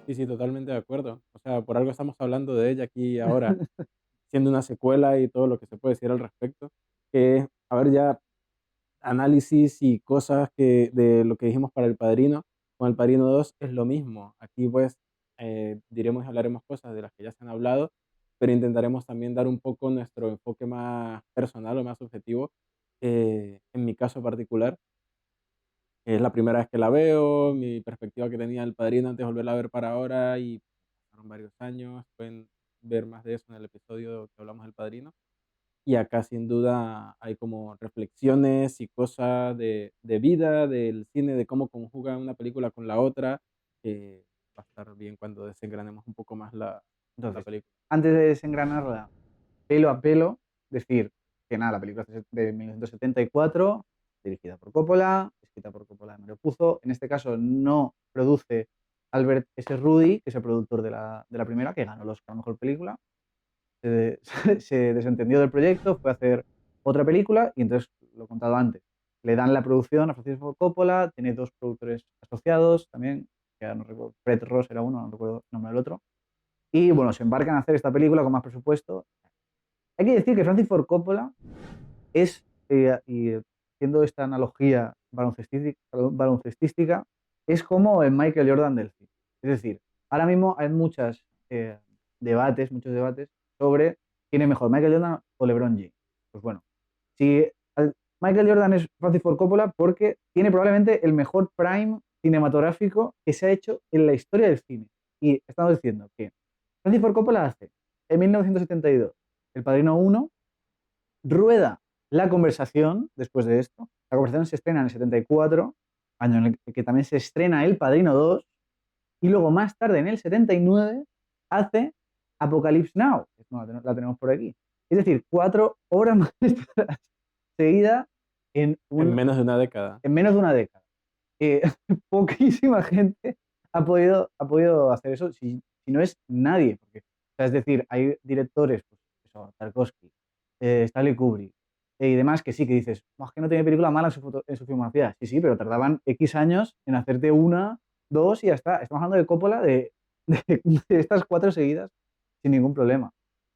Sí, sí, totalmente de acuerdo. O sea, por algo estamos hablando de ella aquí ahora, siendo una secuela y todo lo que se puede decir al respecto. Que, a ver, ya análisis y cosas que de lo que dijimos para El Padrino, con El Padrino 2 es lo mismo. Aquí pues diremos y hablaremos cosas de las que ya se han hablado, pero intentaremos también dar un poco nuestro enfoque más personal o más subjetivo. En mi caso particular, es la primera vez que la veo, mi perspectiva que tenía del Padrino antes de volverla a ver para ahora y pasaron varios años, pueden ver más de eso en el episodio que hablamos del Padrino. Y acá sin duda hay como reflexiones y cosas de vida, del cine, de cómo conjuga una película con la otra, que va a estar bien cuando desengranemos un poco más la Entonces, película. antes de desengranarla pelo a pelo, decir que nada, la película es de 1974, dirigida por Coppola, escrita por Coppola de Mario Puzo. En este caso no produce Albert S. Ruddy, que es el productor de la primera, que ganó el Oscar a Mejor Película. Se, se desentendió del proyecto, fue a hacer otra película y entonces, lo he contado antes, le dan la producción a Francis Ford Coppola, tiene dos productores asociados también, que ahora no recuerdo, Fred Ross era uno, no recuerdo el nombre del otro, y bueno, se embarcan a hacer esta película con más presupuesto. Hay que decir que Francis Ford Coppola es, y haciendo esta analogía baloncestística, es como el Michael Jordan del cine. Es decir, ahora mismo hay muchos debates sobre quién es mejor, Michael Jordan o LeBron James. Pues bueno, si Michael Jordan es Francis Ford Coppola porque tiene probablemente el mejor prime cinematográfico que se ha hecho en la historia del cine. Y estamos diciendo que Francis Ford Coppola hace en 1972 El Padrino 1, rueda La Conversación después de esto. La Conversación se estrena en el 74, año en el que también se estrena El Padrino 2, y luego más tarde, en el 79, hace Apocalypse Now, que no, la tenemos por aquí. Es decir, 4 obras maestras seguidas en, En un, menos de una década. en menos de una década. Eh, Poquísima gente ha podido hacer eso, si no es nadie. Porque, o sea, es decir, hay directores, pues, eso, Tarkovsky, Stanley Kubrick y demás, que sí, que dices, "No, es que no tiene película mala en su filmografía". Sí, sí, pero tardaban X años en hacerte una, dos y ya está. Estamos hablando de Coppola de estas 4 seguidas sin ningún problema.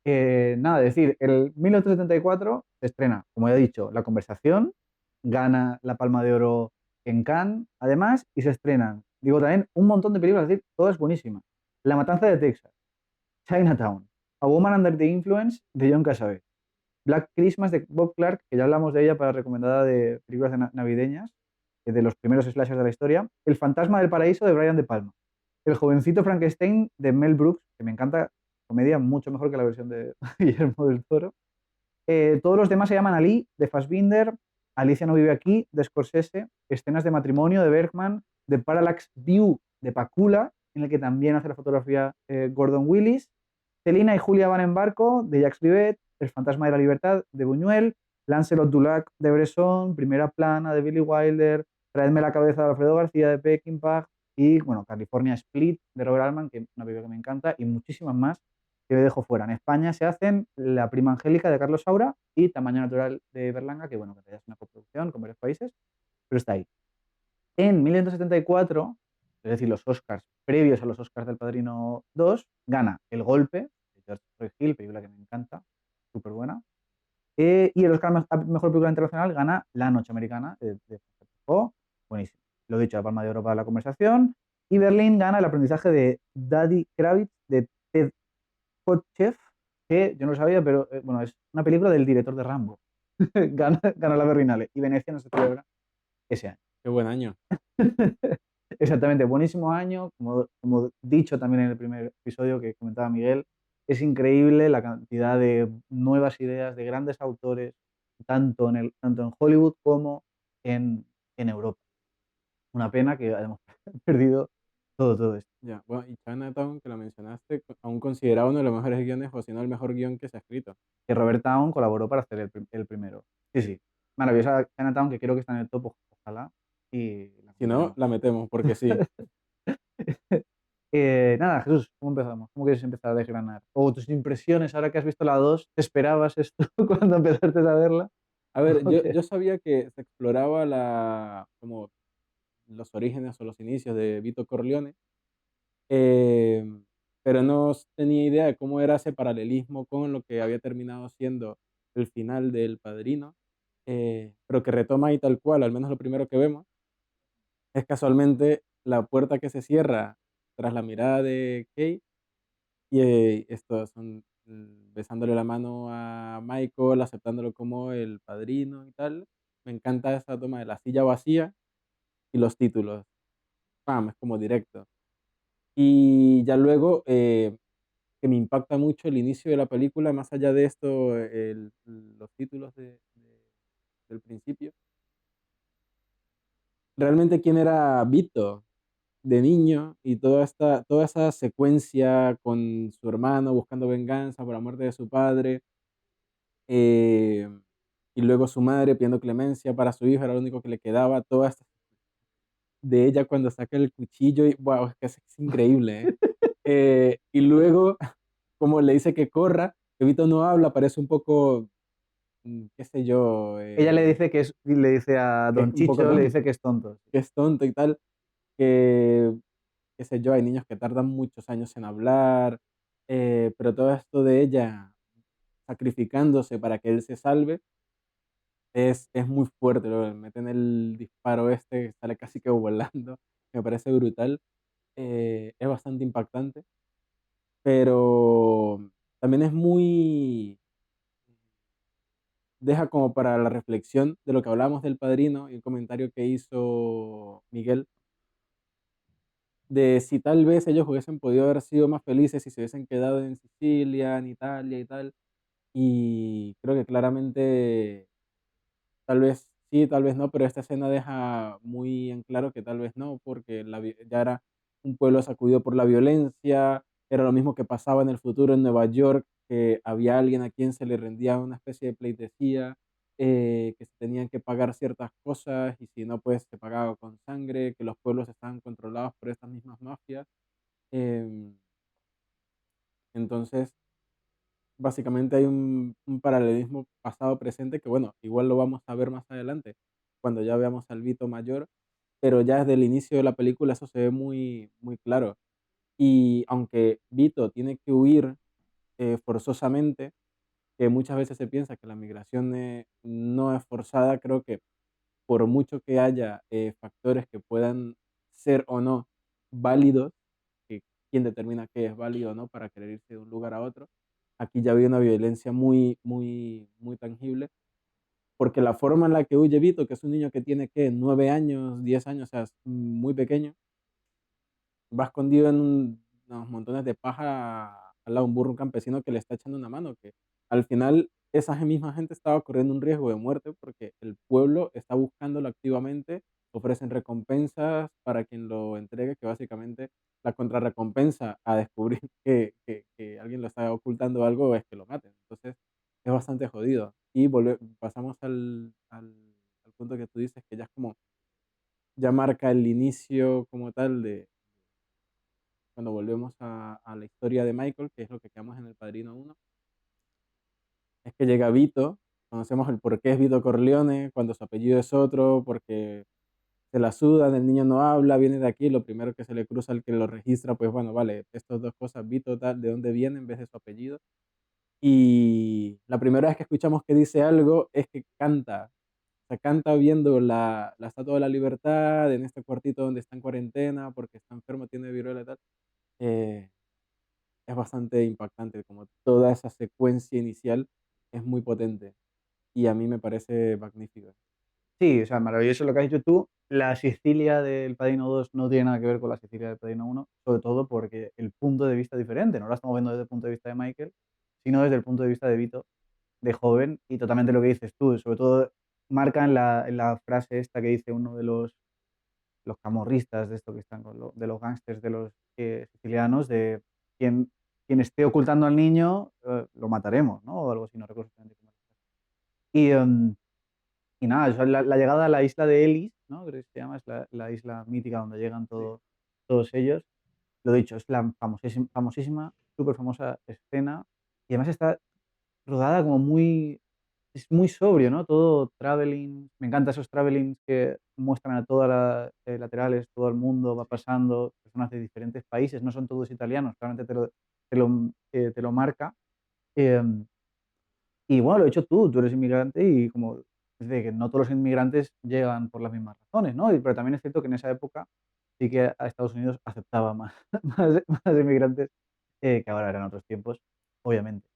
Nada, es decir, el 1974 se estrena, como ya he dicho, La Conversación, gana la Palma de Oro en Cannes, además, y se estrenan, digo, también un montón de películas, es decir, todas buenísimas. La Matanza de Texas, Chinatown, A Woman Under the Influence de John Cassavetes, Black Christmas de Bob Clark, que ya hablamos de ella para recomendada de películas navideñas, de los primeros slashers de la historia, El Fantasma del Paraíso de Brian De Palma, El Jovencito Frankenstein de Mel Brooks, que me encanta, comedia mucho mejor que la versión de Guillermo del Toro. Todos los demás se llaman Ali, de Fassbinder, Alicia no vive aquí, de Scorsese, Escenas de matrimonio, de Bergman, de Parallax View, de Pakula, en el que también hace la fotografía Gordon Willis, Celina y Julia van en barco, de Jacques Rivette, El fantasma de la libertad, de Buñuel, Lancelot du Lac, de Bresson, Primera plana, de Billy Wilder, Traedme la cabeza de Alfredo García, de Peckinpah, y bueno, California Split, de Robert Altman, que es una película que me encanta, y muchísimas más que dejo fuera. En España se hacen La prima angélica de Carlos Saura y Tamaño natural de Berlanga, que bueno, que es una coproducción con varios países, pero está ahí. En 1974, es decir, los Oscars previos a los Oscars del Padrino 2, gana El Golpe, de George Roy Hill, película que me encanta, súper buena. Y el Oscar a Mejor Película Internacional gana La Noche Americana, de Truffaut, buenísimo. Lo he dicho, la Palma de Oro para La Conversación. Y Berlín gana El aprendizaje de Daddy Kravitz, de Ted Kotcheff, que yo no lo sabía, pero bueno, es una película del director de Rambo. Gana la Berlinale. Y Venecia no se celebra ese año. Qué buen año. Exactamente, buenísimo año. Como dicho también en el primer episodio que comentaba Miguel, es increíble la cantidad de nuevas ideas de grandes autores, tanto en Hollywood como en Europa. Una pena que hayamos perdido todo esto. Ya, bueno, y Chinatown, que lo mencionaste, aún considerado uno de los mejores guiones, o si no el mejor guión que se ha escrito. Que Robert Town colaboró para hacer el primero. Sí, sí. Maravillosa Chinatown, que creo que está en el top, ojalá, y la Si no, meteremos. la metemos, porque sí. Nada, Jesús, ¿cómo empezamos? ¿Cómo quieres empezar a desgranar? O tus impresiones ahora que has visto la 2, ¿te esperabas esto cuando empezaste a verla? A ver, ¿O yo, qué? yo sabía que se exploraba como los orígenes o los inicios de Vito Corleone, em, pero no tenía idea de cómo era ese paralelismo con lo que había terminado siendo el final del Padrino, pero que retoma ahí tal cual, al menos lo primero que vemos, es casualmente la puerta que se cierra tras la mirada de Kate y, estos son, besándole la mano a Michael, aceptándolo como el padrino y tal. Me encanta esa toma de la silla vacía y los títulos, ¡pam!, es como directo. Y ya luego, que me impacta mucho el inicio de la película, más allá de esto, los títulos del principio. Realmente, ¿quién era Vito de niño? Y toda esa secuencia con su hermano buscando venganza por la muerte de su padre, eh, y luego su madre pidiendo clemencia para su hijo, era lo único que le quedaba, toda esta de ella cuando saca el cuchillo y, guau, es que es increíble, ¿eh? Y luego, como le dice que corra, que Vito no habla, parece un poco, qué sé yo, Ella le dice que es, le dice a que es Don un poco Chicho, le tonto, dice que es tonto. que es tonto y tal, que, qué sé yo, hay niños que tardan muchos años en hablar, pero todo esto de ella sacrificándose para que él se salve es muy fuerte, luego le meten el disparo este, que sale casi que volando, me parece brutal, es bastante impactante, pero también es muy deja como para la reflexión de lo que hablábamos del Padrino y el comentario que hizo Miguel, de si tal vez ellos hubiesen podido haber sido más felices si se hubiesen quedado en Sicilia, en Italia y tal, y creo que claramente tal vez sí, tal vez no, pero esta escena deja muy en claro que tal vez no, porque ya era un pueblo sacudido por la violencia, era lo mismo que pasaba en el futuro en Nueva York, que había alguien a quien se le rendía una especie de pleitesía, que se tenían que pagar ciertas cosas y si no, pues se pagaba con sangre, que los pueblos estaban controlados por estas mismas mafias. em, entonces, básicamente hay un paralelismo pasado-presente que, bueno, igual lo vamos a ver más adelante, cuando ya veamos al Vito mayor, pero ya desde el inicio de la película eso se ve muy, muy claro. Y aunque Vito tiene que huir forzosamente, que muchas veces se piensa que la migración no es forzada, creo que por mucho que haya factores que puedan ser o no válidos, que quién determina qué es válido o no para querer irse de un lugar a otro, aquí ya había una violencia muy, muy, muy tangible, porque la forma en la que huye Vito, que es un niño que tiene que 9 años, 10 años, o sea, es muy pequeño, va escondido en unos montones de paja al lado de un burro campesino que le está echando una mano, que al final esa misma gente estaba corriendo un riesgo de muerte porque el pueblo está buscándolo activamente, ofrecen recompensas para quien lo entregue, que básicamente la contrarrecompensa a descubrir que alguien lo está ocultando algo es que lo maten. Entonces es bastante jodido. Y pasamos al punto que tú dices que ya es como, ya marca el inicio como tal de cuando volvemos a la historia de Michael, que es lo que quedamos en El Padrino uno, es que llega Vito, conocemos el por qué es Vito Corleone, cuando su apellido es otro, porque se la sudan, el niño no habla, viene de aquí, lo primero que se le cruza al que lo registra, pues bueno, vale, estas dos cosas, Vito tal, de dónde viene en vez de su apellido. Y la primera vez que escuchamos que dice algo es que canta, o sea, canta viendo la Estatua de la Libertad en este cuartito donde está en cuarentena porque está enfermo, tiene viruela y tal. Eh, es bastante impactante, como toda esa secuencia inicial es muy potente y a mí me parece magnífico. Sí, o sea, maravilloso lo que has dicho tú. La Sicilia del Padrino 2 no tiene nada que ver con la Sicilia del Padrino 1, sobre todo porque el punto de vista es diferente. No la estamos viendo desde el punto de vista de Michael, sino desde el punto de vista de Vito, de joven, y totalmente lo que dices tú. Sobre todo marca en la frase esta que dice uno de los camorristas de esto que están con de los gángsters de los sicilianos, de quien, quien esté ocultando al niño, lo mataremos, ¿no? O algo así, no recuerdo exactamente cómo es. Y, y nada, o sea, la llegada a la isla de Ellis, ¿no? Creo que se llama, es la isla mítica donde llegan Sí. todos ellos. Lo dicho, es la famosísima, súper famosa escena y además está rodada como muy, es muy sobrio, ¿no? Todo traveling. Me encanta esos travelings que muestran a todas las laterales, todo el mundo va pasando, personas de diferentes países, no son todos italianos, claramente te lo marca. Em, y bueno, lo he hecho tú eres inmigrante y como es de que no todos los inmigrantes llegan por las mismas razones, ¿no? Pero también es cierto que en esa época sí que a Estados Unidos aceptaba más, más inmigrantes que ahora eran otros tiempos, obviamente.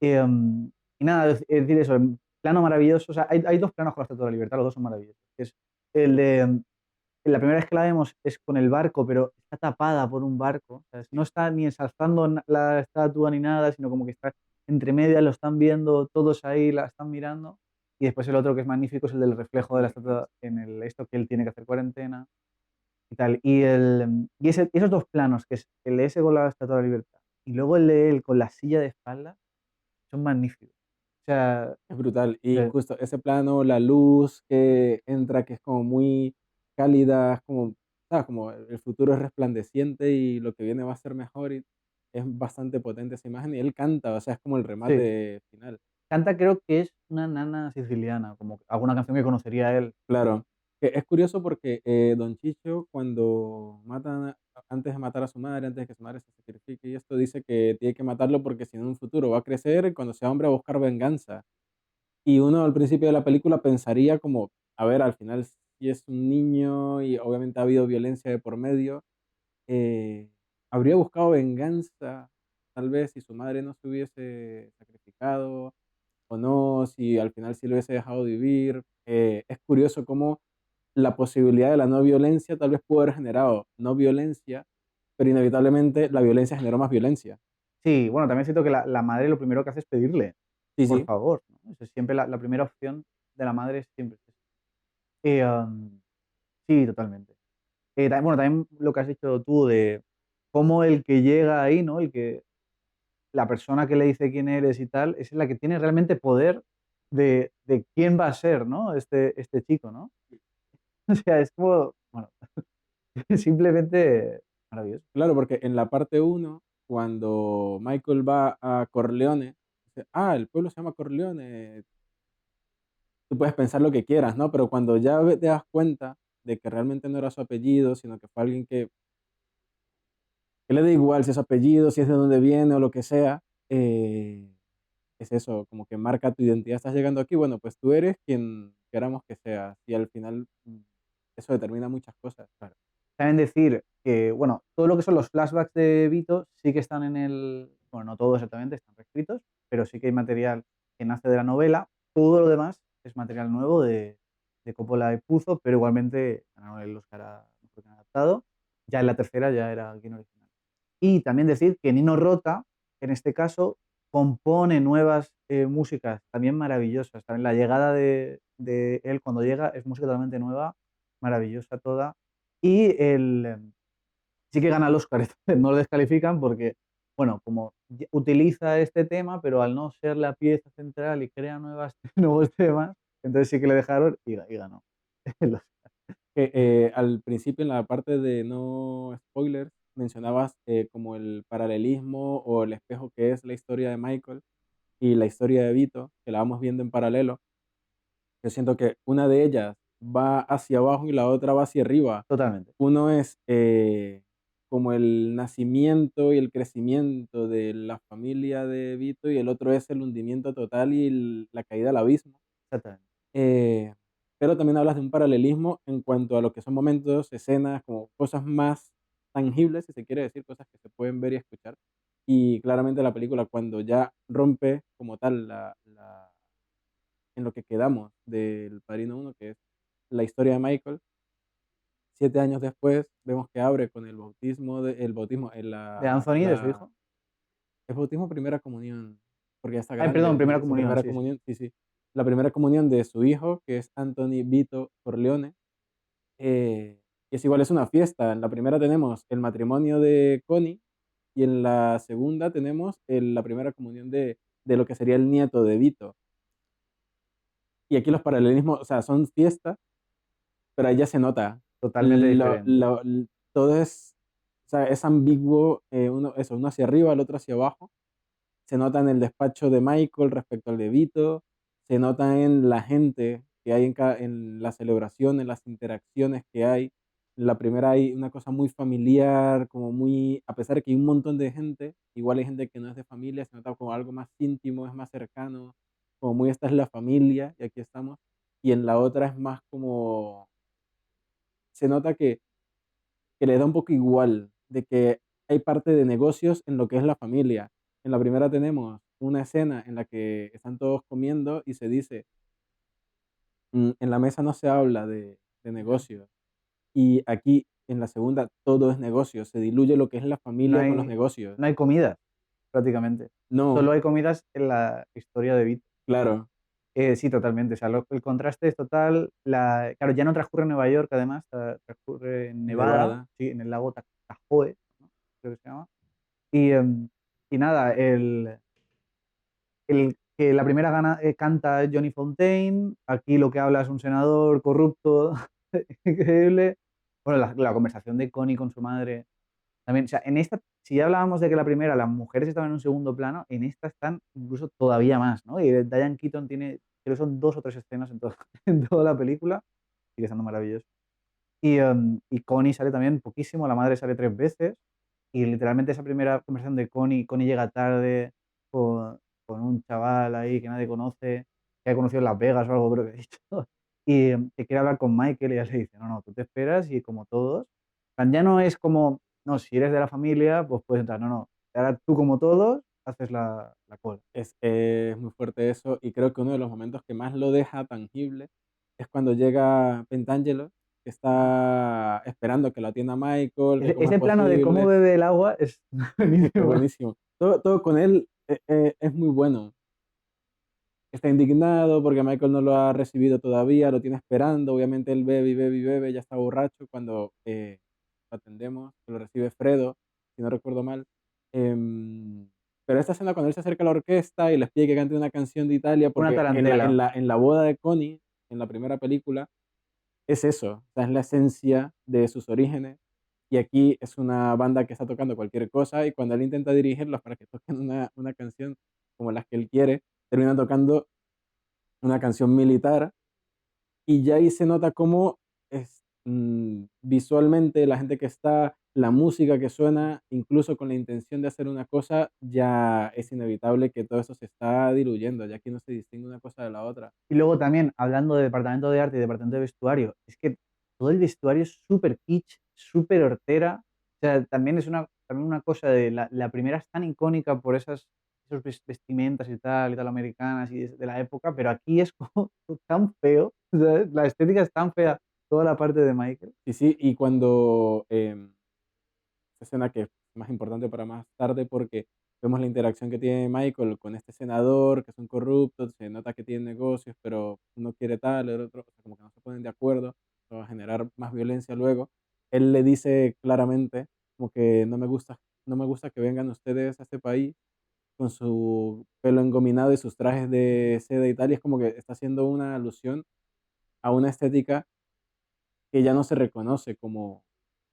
Em, y nada, es decir eso, plano maravilloso. O sea, hay dos planos con la Estatua de la Libertad, los dos son maravillosos. Que es el de, la primera vez que la vemos es con el barco, pero está tapada por un barco. O sea, no está ni ensalzando la estatua ni nada, sino como que está entre medias, lo están viendo todos ahí, la están mirando. Y después el otro que es magnífico es el del reflejo de la estatua en el esto que él tiene que hacer cuarentena y tal. Esos dos planos, que es el de ese con la Estatua de la Libertad y luego el de él con la silla de espalda, son magníficos. O sea, Es brutal. Y eh, justo ese plano, la luz que entra, que es como muy cálida, es como, ¿sabes? Como el futuro es resplandeciente y lo que viene va a ser mejor y es bastante potente esa imagen y él canta, o sea, es como el sí. remate final. Canta creo que es una nana siciliana, como alguna canción que conocería él. Claro, que es curioso porque Don Chicho cuando antes de matar a su madre, antes de que su madre se sacrifique y esto dice que tiene que matarlo porque si no en un futuro va a crecer y cuando sea hombre va a buscar venganza. Y uno al principio de la película pensaría como, a ver, al final si es un niño y obviamente ha habido violencia de por medio, eh, habría buscado venganza, tal vez si su madre no se hubiese sacrificado o no, si al final sí lo hubiese dejado vivir. Es curioso cómo la posibilidad de la no violencia tal vez pudo haber generado no violencia, pero inevitablemente la violencia generó más violencia. Sí, bueno, también siento que la madre lo primero que hace es pedirle, Sí, por sí, favor, ¿no? Eso es siempre la primera opción de la madre es siempre es esa. Sí, totalmente. Bueno, también lo que has dicho tú de cómo el que llega ahí, ¿no? La persona que le dice quién eres y tal, es la que tiene realmente poder de quién va a ser, ¿no? Este chico, ¿no? O sea, es como, bueno, simplemente maravilloso. claro, porque en la parte uno cuando Michael va a Corleone, dice, ah, el pueblo se llama Corleone, tú puedes pensar lo que quieras, ¿no? Pero cuando ya te das cuenta de que realmente no era su apellido, sino que fue alguien que le da igual si es su apellido, si es de dónde viene o lo que sea, eh, es eso, como que marca tu identidad. Estás llegando aquí, bueno, pues tú eres quien queramos que seas. Y al final eso determina muchas cosas, claro. También decir que, bueno, todo lo que son los flashbacks de Vito sí que están bueno, no todo exactamente, están reescritos, pero sí que hay material que nace de la novela. Todo lo demás es material nuevo de Coppola y Puzo, pero igualmente ganaron el Oscar a mejor guion adaptado. Ya en la tercera ya era guion original. Y también decir que Nino Rota, en este caso, compone nuevas músicas también maravillosas. También la llegada de él cuando llega es música totalmente nueva, maravillosa toda. Y sí que gana el Oscar, entonces no lo descalifican porque, bueno, como utiliza este tema, pero al no ser la pieza central y crea nuevos temas, entonces sí que le dejaron y ganó. el Oscar. Que al principio, en la parte de no spoilers, mencionabas como el paralelismo o el espejo que es la historia de Michael y la historia de Vito, que la vamos viendo en paralelo. Yo siento que una de ellas va hacia abajo y la otra va hacia arriba. Totalmente, Uno es como el nacimiento y el crecimiento de la familia de Vito y el otro es el hundimiento total y la caída al abismo. exactamente. Eh, pero también hablas de un paralelismo en cuanto a lo que son momentos, escenas, como cosas más tangibles, si se quiere decir, cosas que se pueden ver y escuchar. Y claramente la película, cuando ya rompe como tal en lo que quedamos del Padrino uno que es la historia de Michael, 7 años después vemos que abre con el bautismo en ¿De Anthony, de su hijo? el bautismo primera comunión, porque ya está Ay, perdón, grande, primera su comunión, primera sí, sí. comunión, sí, sí, la primera comunión de su hijo, que es Anthony Vito Corleone, que es igual, es una fiesta. En la primera tenemos el matrimonio de Connie y en la segunda tenemos la primera comunión de lo que sería el nieto de Vito. Y aquí los paralelismos, o sea, son fiestas, pero ahí ya se nota. Totalmente Lo, diferente. lo- todo o sea, es ambiguo, uno hacia arriba, el otro hacia abajo. Se nota en el despacho de Michael respecto al de Vito, se nota en la gente que hay en la celebración, en las interacciones que hay. En la primera hay una cosa muy familiar, como muy, a pesar de que hay un montón de gente, igual hay gente que no es de familia, se nota como algo más íntimo, es más cercano, como muy esta es la familia y aquí estamos. Y en la otra es más como, se nota que le da un poco igual, de que hay parte de negocios en lo que es la familia. En la primera tenemos una escena en la que están todos comiendo y se dice, en la mesa no se habla de Ya. negocios. Y aquí en la segunda todo es negocio, se diluye lo que es la No familia con los hay, negocios. no hay comidas, prácticamente. No, Solo hay comidas en la historia de Vito. claro, Sí, totalmente. O sea, el contraste es total. Claro, ya no transcurre en Nueva York, además, transcurre en Nevada, Nevada. sí, en el lago Tahoe, ¿no? Creo que se llama. Y, y nada, el que la primera canta es Johnny Fontaine, aquí lo que habla es un senador corrupto, increíble. Bueno, la conversación de Connie con su madre también, o sea, en esta, si ya hablábamos de que la primera las mujeres estaban en un segundo plano, en esta están incluso todavía más, ¿no? Y Diane Keaton tiene, creo que son 2 o 3 escenas en toda la película, sigue siendo maravilloso. Y Connie sale también poquísimo, la madre sale 3 veces, y literalmente esa primera conversación de Connie llega tarde con un chaval ahí que nadie conoce, que ha conocido en Las Vegas o algo, creo que he dicho, y que quiere hablar con Michael y ella le dice, no, no, tú te esperas y como todos, en plan, ya no es como, no, si eres de la familia, pues puedes entrar, no, no, ahora tú como todos haces la cola. Es muy fuerte eso y creo que uno de los momentos que más lo deja tangible es cuando llega Pentangelo, que está esperando que lo atienda Michael, que cómo es Ese plano de cómo posible. bebe el agua es Es buenísimo. buenísimo. Todo con él es muy bueno. Está indignado porque Michael no lo ha recibido todavía, lo tiene esperando. Obviamente él bebe y bebe y bebe, ya está borracho cuando lo atendemos, que lo recibe Fredo, si no recuerdo mal. Em, pero esta escena cuando él se acerca a la orquesta y les pide que cante una canción de Italia, Una porque tarantela. en la boda de Connie, en la primera película, es eso, o sea, es la esencia de sus orígenes. Y aquí es una banda que está tocando cualquier cosa y cuando él intenta dirigirlos para que toquen una canción como las que él quiere, terminan tocando una canción militar y ya ahí se nota cómo visualmente la gente que está, la música que suena, incluso con la intención de hacer una cosa, ya es inevitable que todo eso se está diluyendo, ya aquí no se distingue una cosa de la otra. Y luego también, hablando de departamento de arte y departamento de vestuario, es que todo el vestuario es súper kitsch, súper hortera. O sea, también es también una cosa de la primera es tan icónica por esos vestimentas y tal americanas y de la época, pero aquí es como tan feo. ¿Sabes? La estética es tan fea, toda la parte de Michael. Y sí, y cuando esa escena que es más importante para más tarde porque vemos la interacción que tiene Michael con este senador, que son corruptos, se nota que tienen negocios, pero uno quiere tal, el otro, o sea, como que no se ponen de acuerdo, eso va a generar más violencia luego. Él le dice claramente como que no me gusta que vengan ustedes a este país con su pelo engominado y sus trajes de seda y tal, y es como que está haciendo una alusión a una estética que ya no se reconoce como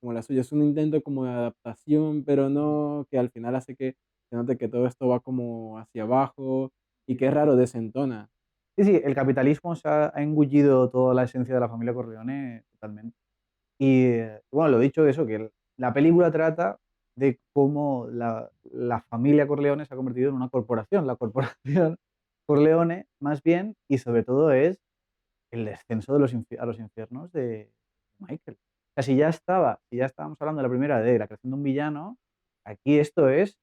la suya. Es un intento como de adaptación, pero no que al final hace que se note que todo esto va como hacia abajo y que es raro, desentona. Sí, sí, el capitalismo ha engullido toda la esencia de la familia Corleone totalmente. Y bueno, lo dicho, eso, que la película trata de cómo la familia Corleone se ha convertido en una corporación, la corporación Corleone más bien, y sobre todo es el descenso de a los infiernos de Michael. O sea, si ya estábamos hablando de la primera de la creación de un villano, aquí esto es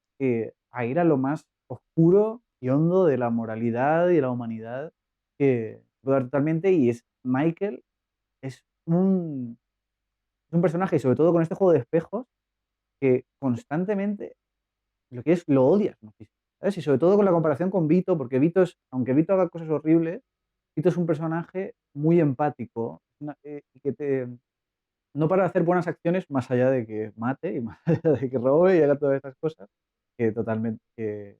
a ir a lo más oscuro y hondo de la moralidad y de la humanidad que totalmente, y es Michael, es un personaje, y sobre todo con este juego de espejos, que constantemente lo odias muchísimo. ¿Sabes? Y sobre todo con la comparación con Vito, porque aunque Vito haga cosas horribles, Vito es un personaje muy empático, y que no para hacer buenas acciones más allá de que mate y más allá de que robe y haga todas estas cosas, que totalmente,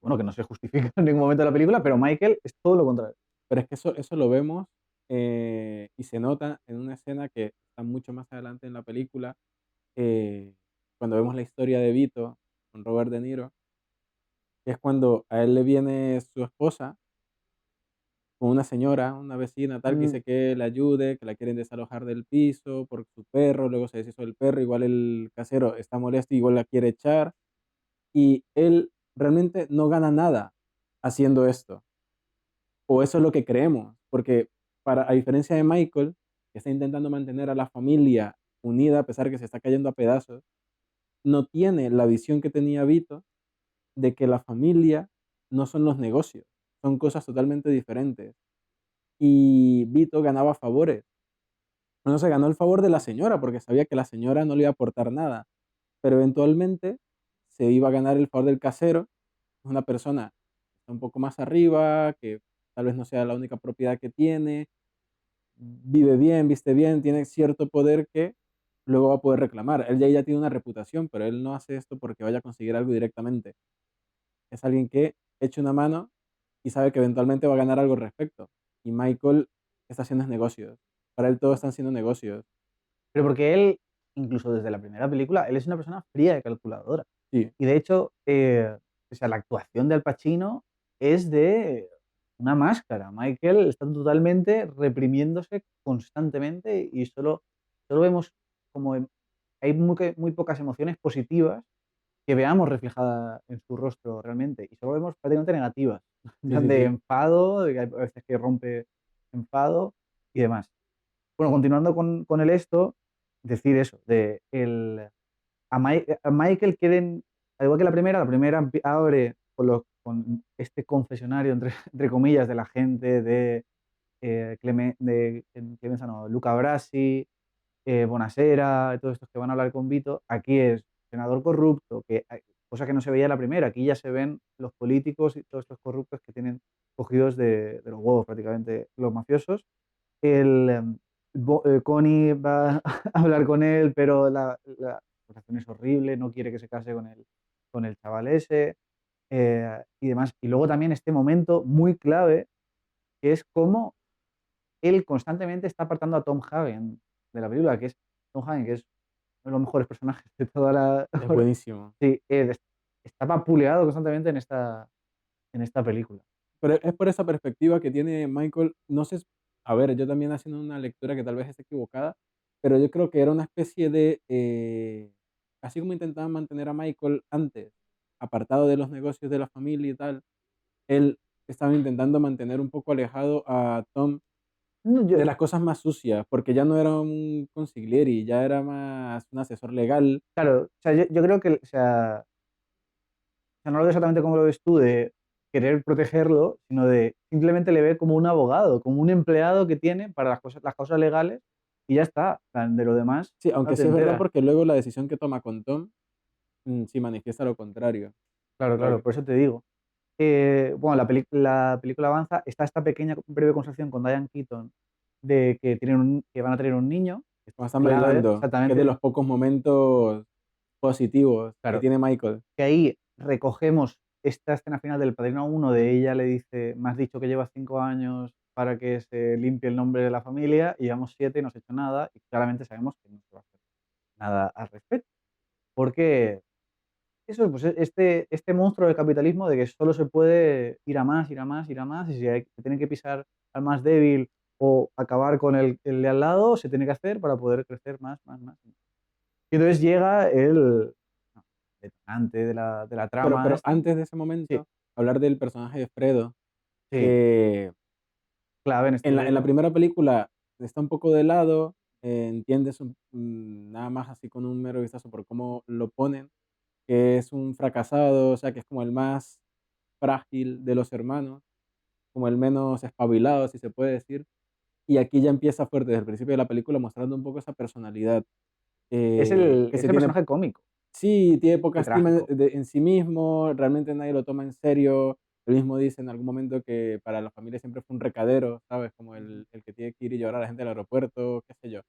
bueno, que no se justifica en ningún momento de la película, pero Michael es todo lo contrario. Pero es que eso lo vemos y se nota en una escena que está mucho más adelante en la película, cuando vemos la historia de Vito con Robert De Niro, que es cuando a él le viene su esposa con una señora, una vecina, tal, que mm, dice que le ayude, que la quieren desalojar del piso por su perro, luego se deshizo del perro, igual el casero está molesto, igual la quiere echar, y él realmente no gana nada haciendo esto, o eso es lo que creemos, porque a diferencia de Michael, que está intentando mantener a la familia unida a pesar de que se está cayendo a pedazos, no tiene la visión que tenía Vito de que la familia no son los negocios, son cosas totalmente diferentes. Y Vito ganaba favores. No se ganó el favor de la señora porque sabía que la señora no le iba a aportar nada, pero eventualmente se iba a ganar el favor del casero, una persona que está un poco más arriba, que tal vez no sea la única propiedad que tiene, vive bien, viste bien, tiene cierto poder que luego va a poder reclamar. Él ya tiene una reputación, pero él no hace esto porque vaya a conseguir algo directamente. Es alguien que echa una mano y sabe que eventualmente va a ganar algo al respecto. Y Michael está haciendo negocios. Para él todo están siendo negocios. pero porque él, incluso desde la primera película, él es una persona fría y calculadora. Sí, Y de hecho, o sea, la actuación de Al Pacino es de una máscara. Michael está totalmente reprimiéndose constantemente y solo vemos como hay muy pocas emociones positivas que veamos reflejadas en su rostro realmente y solo vemos prácticamente negativas, sí, sí, de sí. enfado, de que hay veces que rompe enfado y demás. Bueno, continuando con el esto, decir eso, a Michael quieren, al igual que la primera abre con este confesionario, entre comillas, de la gente de Clemenza, no, Luca Brasi, Bonasera, todos estos que van a hablar con Vito. Aquí es senador corrupto, cosa que no se veía en la primera. Aquí ya se ven los políticos y todos estos corruptos que tienen cogidos de los huevos prácticamente los mafiosos. Connie va a hablar con él, pero la relación es horrible, no quiere que se case con el chaval ese y demás. Y luego también este momento muy clave, que es cómo él constantemente está apartando a Tom Hagen de la película, que es Tom Hagen, que es uno de los mejores personajes de toda la... Es buenísimo. Sí, él está vapuleado constantemente en esta película. Pero es por esa perspectiva que tiene Michael. No sé, a ver, yo también haciendo una lectura que tal vez es equivocada, pero yo creo que era una especie de, así como intentaban mantener a Michael antes, apartado de los negocios de la familia y tal, él estaba intentando mantener un poco alejado a Tom No, de las cosas más sucias, porque ya no era un consigliere, ya era más un asesor legal. claro, o sea, yo creo que, o sea, no lo veo exactamente como lo ves tú, de querer protegerlo, sino de simplemente le ve como un abogado, como un empleado que tiene para las causas legales y ya está. En plan, de lo demás, Sí, no aunque te sí es verdad enteras. porque luego la decisión que toma con Tom, sí manifiesta lo contrario. Claro, claro, Claro. por eso te digo. Bueno, la película avanza, está esta pequeña breve conversación con Diane Keaton de que van a tener un niño, esto Cuando es están clave, bailando, que es de exactamente, los pocos momentos positivos que claro, tiene Michael. que ahí recogemos esta escena final del Padrino 1 de ella le dice, me has dicho que llevas 5 años para que se limpie el nombre de la familia y llevamos 7 y no has hecho nada y claramente sabemos que no se va a hacer nada al respecto. Porque eso, pues este monstruo del capitalismo de que solo se puede ir a más, ir a más, ir a más y si se tiene que pisar al más débil o acabar con el de al lado, se tiene que hacer para poder crecer más, más, más. Y entonces llega el detonante de la trama Pero esta. antes de ese Sí, momento, hablar del personaje de Fredo, sí, que clave en en la este. primera película está un poco de lado, entiendes nada más así con un mero vistazo por cómo lo ponen, que es un fracasado, o sea, que es como el más frágil de los hermanos, como el menos espabilado, si se puede decir. Y aquí ya empieza fuerte desde el principio de la película mostrando un poco esa personalidad Es el, que es se el tiene. personaje cómico Sí, tiene poca y estima trágico. en sí mismo, realmente nadie lo toma en serio. Él mismo dice en algún momento que para la familia siempre fue un recadero, ¿sabes? Como el que tiene que ir y llevar a la gente al aeropuerto, qué sé yo.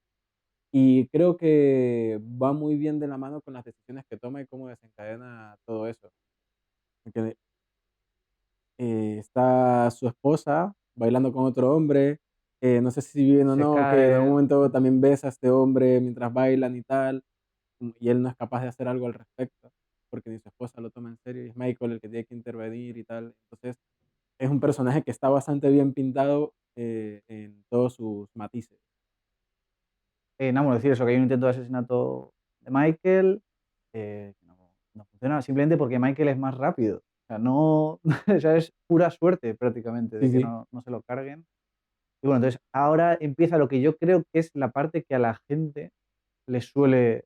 Y creo que va muy bien de la mano con las decisiones que toma y cómo desencadena todo eso. Porque está su esposa bailando con otro hombre, no sé si viven o Se no, que en algún cae. momento también besa a este hombre mientras bailan y tal, y él no es capaz de hacer algo al respecto, porque ni su esposa lo toma en serio, y es Michael el que tiene que intervenir y tal. Entonces, es un personaje que está bastante bien pintado en todos sus matices. Nada, bueno, decir eso, que hay un intento de asesinato de Michael, que no funciona simplemente porque Michael es más rápido. O sea, no, o sea, es pura suerte prácticamente de Sí, que sí. no se lo carguen. Y bueno, entonces ahora empieza lo que yo creo que es la parte que a la gente le suele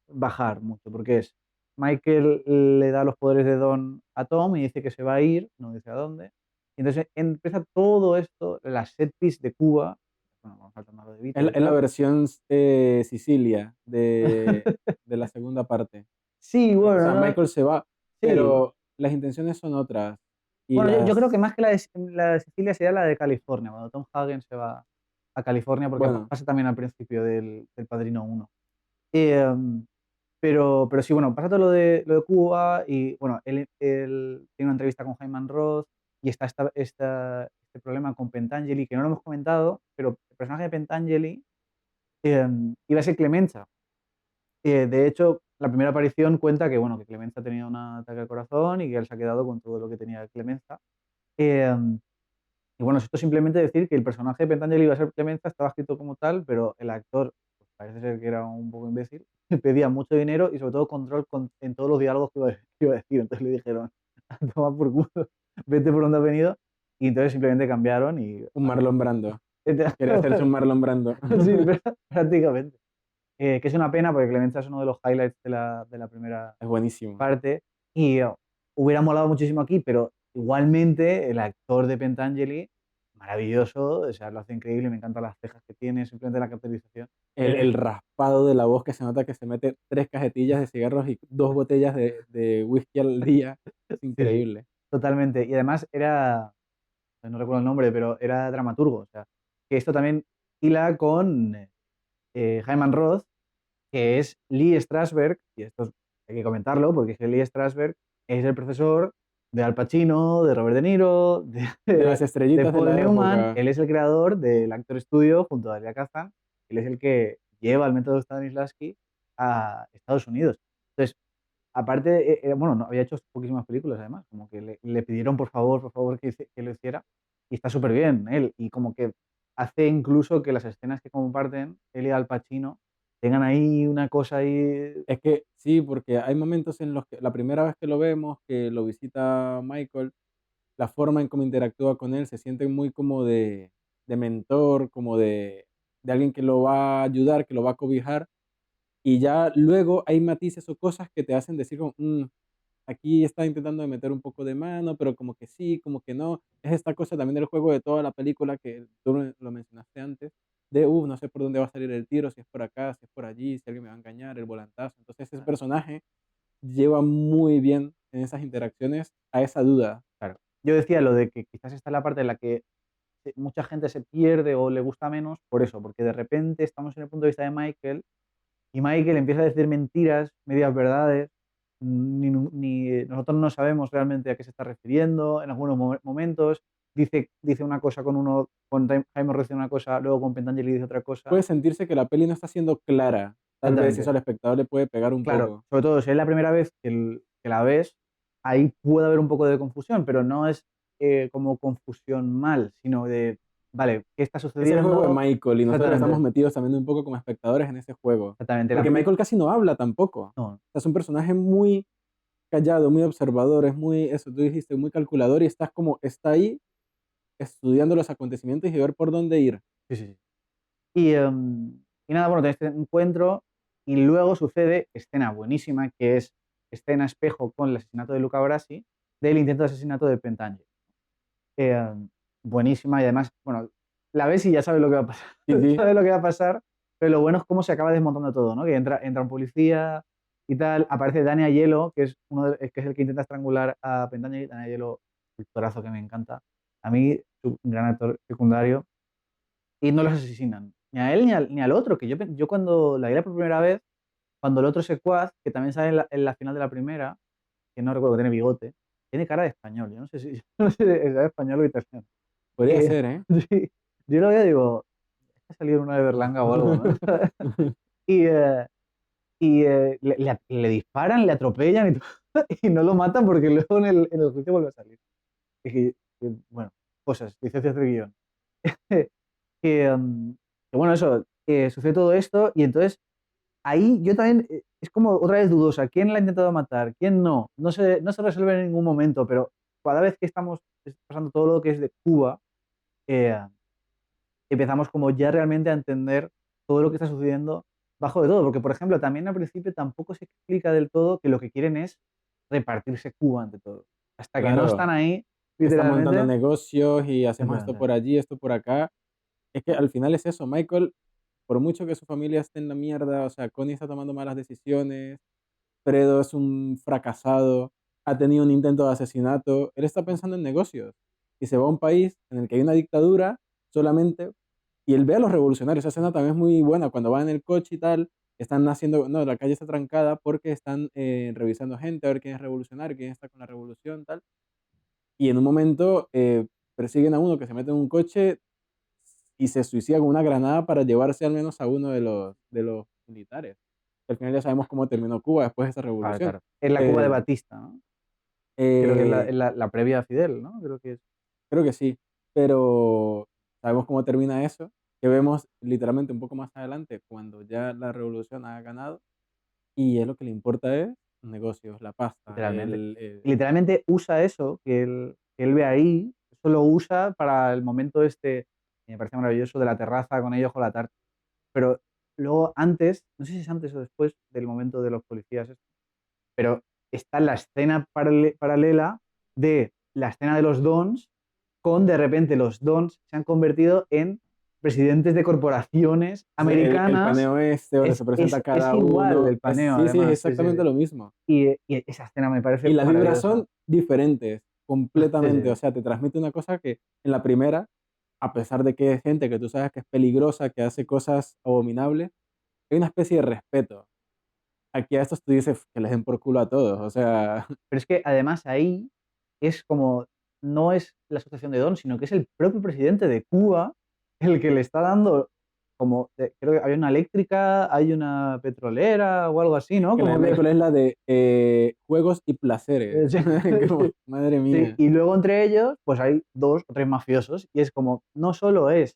bajar mucho, porque es Michael le da los poderes de Don a Tom y dice que se va a ir, no dice a dónde. Y entonces empieza todo esto, la set piece de Cuba, bueno, vamos faltando lo de Vito y Es la tal. versión Sicilia de la segunda parte. Sí, O bueno, sea, Michael se va, sí. pero las intenciones son otras. Y Bueno, yo creo que las, más que la de Sicilia sería la de California, cuando Tom Hagen se va a California, porque bueno, pasa también al principio del Padrino 1. Pero sí, bueno, pasa todo lo de Cuba y bueno, él tiene una entrevista con Hyman Roth y está este problema con Pentangeli, que no lo hemos comentado, pero el personaje de Pentangeli iba a ser Clemenza. De hecho, la primera aparición cuenta que, bueno, que Clemenza ha tenido un ataque al corazón y que él se ha quedado con todo lo que tenía Clemenza. Eh, y bueno, esto simplemente decir que el personaje de Pentangeli iba a ser Clemenza, estaba escrito como tal, pero el actor pues, parece ser que era un poco imbécil, pedía mucho dinero y sobre todo control en todos los diálogos que iba a decir. Entonces le dijeron, toma por culo, vete por donde has venido. Y entonces simplemente cambiaron y... un Marlon Brando. Quería hacerse un Marlon Brando. Sí, prácticamente. Que es una pena porque Clemenza es uno de los highlights de la primera Es buenísimo. parte y hubiera molado muchísimo aquí, pero igualmente el actor de Pentangeli, maravilloso, o sea, lo hace increíble, me encantan las cejas que tiene, simplemente la caracterización. El raspado de la voz que se nota que se mete 3 cajetillas de cigarros y 2 botellas de whisky al día. Es Sí, sí, increíble. totalmente. Y además no recuerdo el nombre, pero era dramaturgo, o sea, que esto también hila con Hyman Roth, que es Lee Strasberg, y esto hay que comentarlo, porque es que Lee Strasberg es el profesor de Al Pacino, de Robert De Niro, De las de estrellitas de Paul la Newman. época. Él es el creador del Actor Studio junto a Elia Kazan. Él es el que lleva el método Stanislavski a Estados Unidos. Entonces, aparte, bueno, no, había hecho poquísimas películas además, como que le pidieron por favor, que lo hiciera, y está súper bien él, y como que hace incluso que las escenas que comparten él y Al Pacino tengan ahí una cosa ahí. Es que sí, porque hay momentos en los que la primera vez que lo vemos, que lo visita Michael, la forma en cómo interactúa con él se siente muy como de mentor, como de alguien que lo va a ayudar, que lo va a cobijar. Y ya luego hay matices o cosas que te hacen decir como, aquí está intentando de meter un poco de mano, pero como que sí, como que no. Es esta cosa también del juego de toda la película que tú lo mencionaste antes, de, no sé por dónde va a salir el tiro, si es por acá, si es por allí, si alguien me va a engañar, el volantazo. Entonces ese personaje lleva muy bien en esas interacciones a esa duda. Claro. Yo decía lo de que quizás esta es la parte en la que mucha gente se pierde o le gusta menos por eso, porque de repente estamos en el punto de vista de Michael y Michael empieza a decir mentiras, medias verdades, ni nosotros no sabemos realmente a qué se está refiriendo en algunos momentos. Dice una cosa con uno, con Jaime dice una cosa, luego con Pentangeli dice otra cosa. Puede sentirse que la peli no está siendo clara. Tal vez eso Exactamente. al espectador le puede pegar un Claro, poco. sobre todo si es la primera vez que la ves, ahí puede haber un poco de confusión, pero no es como confusión mal, sino de, vale, ¿qué está Es el juego de sucediendo? Michael y nosotros estamos Exactamente, metidos también un poco como espectadores en ese juego. exactamente. Porque Michael casi no habla tampoco. O No, sea, es un personaje muy callado, muy observador, es muy, eso tú dijiste, muy calculador y estás como, está ahí estudiando los acontecimientos y ver por dónde ir. sí, sí, sí. Y nada, bueno, tenés este encuentro y luego sucede escena buenísima, que es escena espejo con el asesinato de Luca Brasi, del intento de asesinato de Pentangeli. Eh, Buenísima y además, bueno, la ves y ya sabes lo que va a pasar. Sí, sí. Sabes lo que va a pasar, pero lo bueno es cómo se acaba desmontando todo, ¿no? Que entra un policía y tal, aparece Dani Aiello, que es que es el que intenta estrangular a Pentangeli. Dani Aiello, un actorazo que me encanta. A mí, un gran actor secundario. Y no los asesinan. Ni a él ni al otro, que yo cuando la vi por primera vez, cuando el otro secuaz, que también sale en la final de la primera, que no recuerdo, que tiene bigote, tiene cara de español. Yo no sé si no sé si es español o italiano. Podría Eh, ser, ¿eh? sí, yo lo veo y digo, ha salido en una de Berlanga o algo, ¿no? Y, le disparan, le atropellan y no lo matan porque luego en el juicio vuelve a salir. Es que bueno, cosas, licencias de guión. Que, que bueno, eso, sucede todo esto y entonces ahí yo también, es como otra vez dudosa, ¿quién la ha intentado matar? ¿Quién no? No se resuelve en ningún momento, pero cada vez que estamos pasando todo lo que es de Cuba, eh, empezamos como ya realmente a entender todo lo que está sucediendo bajo de todo, porque por ejemplo también al principio tampoco se explica del todo que lo que quieren es repartirse Cuba ante todo. Hasta que no están Claro, ahí, que están montando literalmente, negocios y hacemos esto efectivamente, por allí, esto por acá. Es que al final es eso, Michael, por mucho que su familia esté en la mierda, o sea, Connie está tomando malas decisiones, Fredo es un fracasado, ha tenido un intento de asesinato, él está pensando en negocios y se va a un país en el que hay una dictadura solamente y él ve a los revolucionarios. Esa escena también es muy buena cuando van en el coche y tal, están haciendo, no, la calle está trancada porque están revisando gente a ver quién es revolucionario, quién está con la revolución, tal. Y en un momento persiguen a uno que se mete en un coche y se suicida con una granada para llevarse al menos a uno de los militares. Al final ya sabemos cómo terminó Cuba después de esa claro, revolución. claro. Es la Cuba de Eh, Batista, ¿no? Creo que es eh, la previa a Fidel, ¿no? Creo que es. Creo que sí, pero sabemos cómo termina eso, que vemos literalmente un poco más adelante cuando ya la revolución ha ganado y es lo que le importa es los negocios, la pasta, Literalmente. Literalmente usa eso que él ve ahí, eso lo usa para el momento este, que me parece maravilloso, de la terraza con ellos con la tarta. Pero luego antes, no sé si es antes o después del momento de los policías, pero está la escena paralela de la escena de los Dons, con de repente los Dons se han convertido en presidentes de corporaciones el americanas. paneo este donde se presenta Es cada igual uno, el paneo, sí, sí, es además. Sí, sí, exactamente sí. lo mismo. Y esa escena me Y parece las vibras maravillosa. son diferentes, Sí, completamente. O sí, sea, te transmite una cosa que en la primera, a pesar de que es gente que tú sabes que es peligrosa, que hace cosas abominables, hay una especie de respeto. Aquí a estos tú dices que les den por culo a todos. O sea, pero es que además ahí es como, no es la asociación de Don, sino que es el propio presidente de Cuba el que le está dando, como, creo que hay una eléctrica, hay una petrolera o algo así, ¿no? que la de Como que, Michael es la de juegos y placeres. sí, Como, madre sí. mía. Y luego entre ellos, pues hay dos o tres mafiosos, y es como, no solo es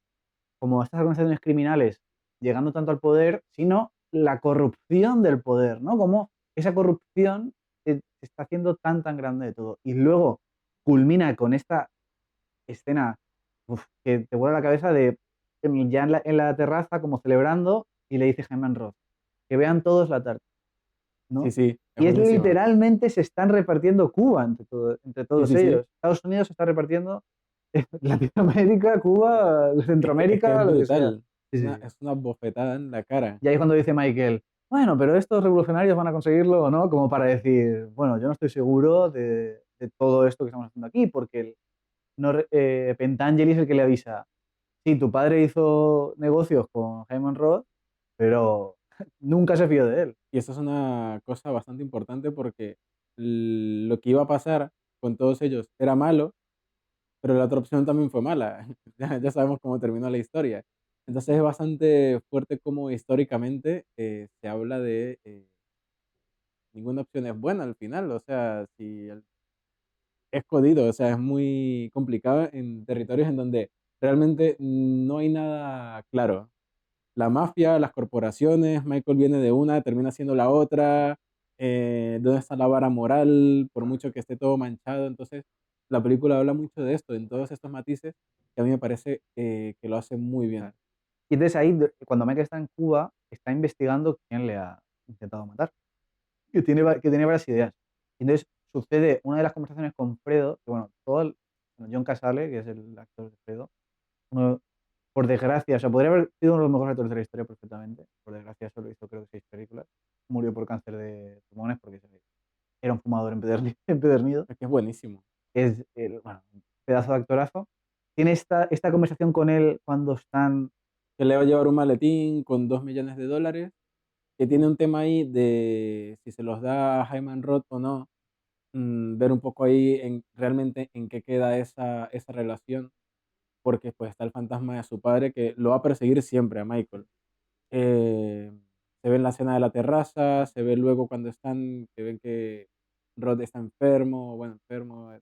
como estas organizaciones criminales llegando tanto al poder, sino la corrupción del poder, ¿no? Como esa corrupción se está haciendo tan grande de todo. Y luego culmina con esta escena, que te vuela la cabeza de ya en la terraza como celebrando y le dice Jaime Ross, que vean todos la tarta, Sí, ¿no? sí, es Y es buenísimo. literalmente se están repartiendo Cuba entre Sí, todos sí, sí. ellos. Estados Unidos se está repartiendo Latinoamérica, Cuba, Es que Centroamérica, es lo que sea. brutal. Sí, Es sí, una, sí. es una bofetada en la cara. Y ahí es cuando dice Michael, bueno, pero estos revolucionarios van a conseguirlo o no, como para decir, bueno, yo no estoy seguro de todo esto que estamos haciendo aquí, porque no, Pentangeli es el que le avisa, sí, tu padre hizo negocios con Jaime Roth, pero nunca se fió de él. Y eso es una cosa bastante importante porque lo que iba a pasar con todos ellos era malo, pero la otra opción también fue mala. Ya sabemos cómo terminó la historia. Entonces es bastante fuerte como históricamente se habla de ninguna opción es buena al final. O sea, si es jodido, o sea, es muy complicado en territorios en donde realmente no hay nada claro. La mafia, las corporaciones, Michael viene de una, termina siendo la otra, dónde está la vara moral, por mucho que esté todo manchado. Entonces, la película habla mucho de esto, en todos estos matices, que a mí me parece que lo hace muy bien. Claro. Y entonces ahí, cuando Michael está en Cuba, está investigando quién le ha intentado matar, que tiene varias ideas. Y entonces sucede una de las conversaciones con Fredo, que bueno, bueno, John Casale, que es el actor de Fredo, uno, por desgracia, o sea, podría haber sido uno de los mejores actores de la historia perfectamente. Por desgracia, solo hizo creo que 6 películas. Murió por cáncer de pulmones porque era un fumador empedernido. Es que es buenísimo. Es, bueno, un pedazo de actorazo. Tiene esta conversación con él cuando están. Que le va a llevar un maletín con $2 millones, que tiene un tema ahí de si se los da a Hyman Roth o no, ver un poco ahí realmente en qué queda esa relación, porque pues está el fantasma de su padre que lo va a perseguir siempre a Michael. Eh, Se ve en la escena de la terraza, se ve luego cuando que ven que Rod está enfermo, bueno, enfermo,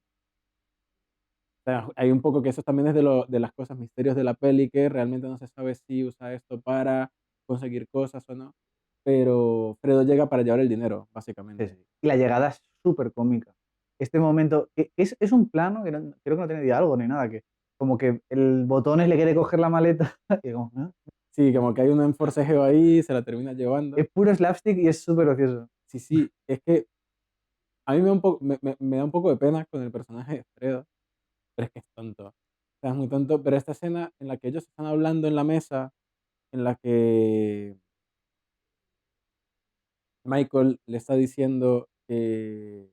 O sea, hay un poco que eso también es de las cosas misterios de la peli, que realmente no se sabe si usa esto para conseguir cosas o no, pero Fredo llega para llevar el dinero, Sí, sí. básicamente. Y la llegada es súper cómica. Este momento, es un plano que creo que no tiene diálogo ni nada, que como que el botones le quiere coger la maleta y como, ¿no? Sí, como que hay un forcejeo ahí, se la termina llevando. Es puro slapstick y es súper gracioso. Sí, sí, es que a mí me da un poco, me da un poco de pena con el personaje de Fredo, pero es que es tonto. O sea, es muy tonto, pero esta escena en la que ellos están hablando en la mesa, en la que Michael le está diciendo que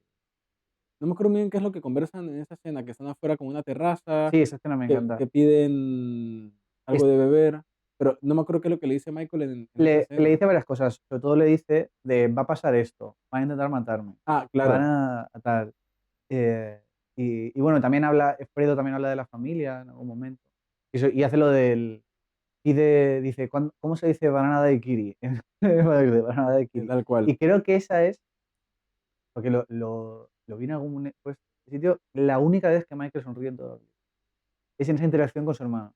no me acuerdo muy bien qué es lo que conversan en esa escena, que están afuera con una terraza, Sí, esa escena me encanta. que piden algo Es- de beber, pero no me acuerdo qué es lo que le dice Michael en esa le escena. dice varias cosas, sobre todo le dice de va a pasar esto, van a intentar matarme, Ah, van claro, a tal. Eh, y bueno, también habla, Fredo también habla de la familia en algún momento. Y hace lo del, dice, ¿cómo se dice banana daiquiri? Banana daiquiri. tal cual. Y creo que esa es, porque lo vi en algún pues, sitio, la única vez que Michael sonríe en toda la vida. Es en esa interacción con su hermano,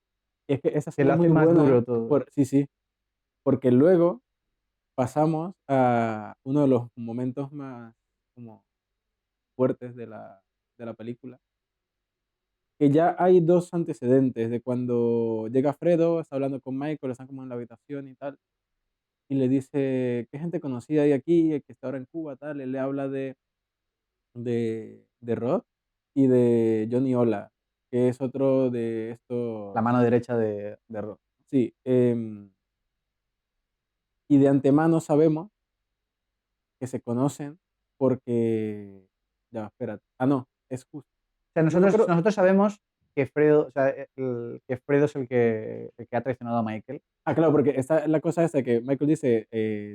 Y es que esa que escena lo es hace muy más buena, duro todo. por, sí, sí, porque luego pasamos a uno de los momentos más como fuertes de la película, que ya hay dos antecedentes de cuando llega Fredo, está hablando con Michael, están como en la habitación y tal, y le dice, ¿qué gente conocida hay aquí, que está ahora en Cuba, tal? Él le habla de Rod y de Johnny Ola, que es otro de La estos, mano derecha de Rob. sí, y de antemano sabemos que se conocen porque, ya, espérate, ah, no, es justo, O sea, no me acuerdo, nosotros sabemos que Fredo, o sea, que Fredo es el que ha traicionado a Michael. ah, claro, porque está la cosa esta que Michael dice,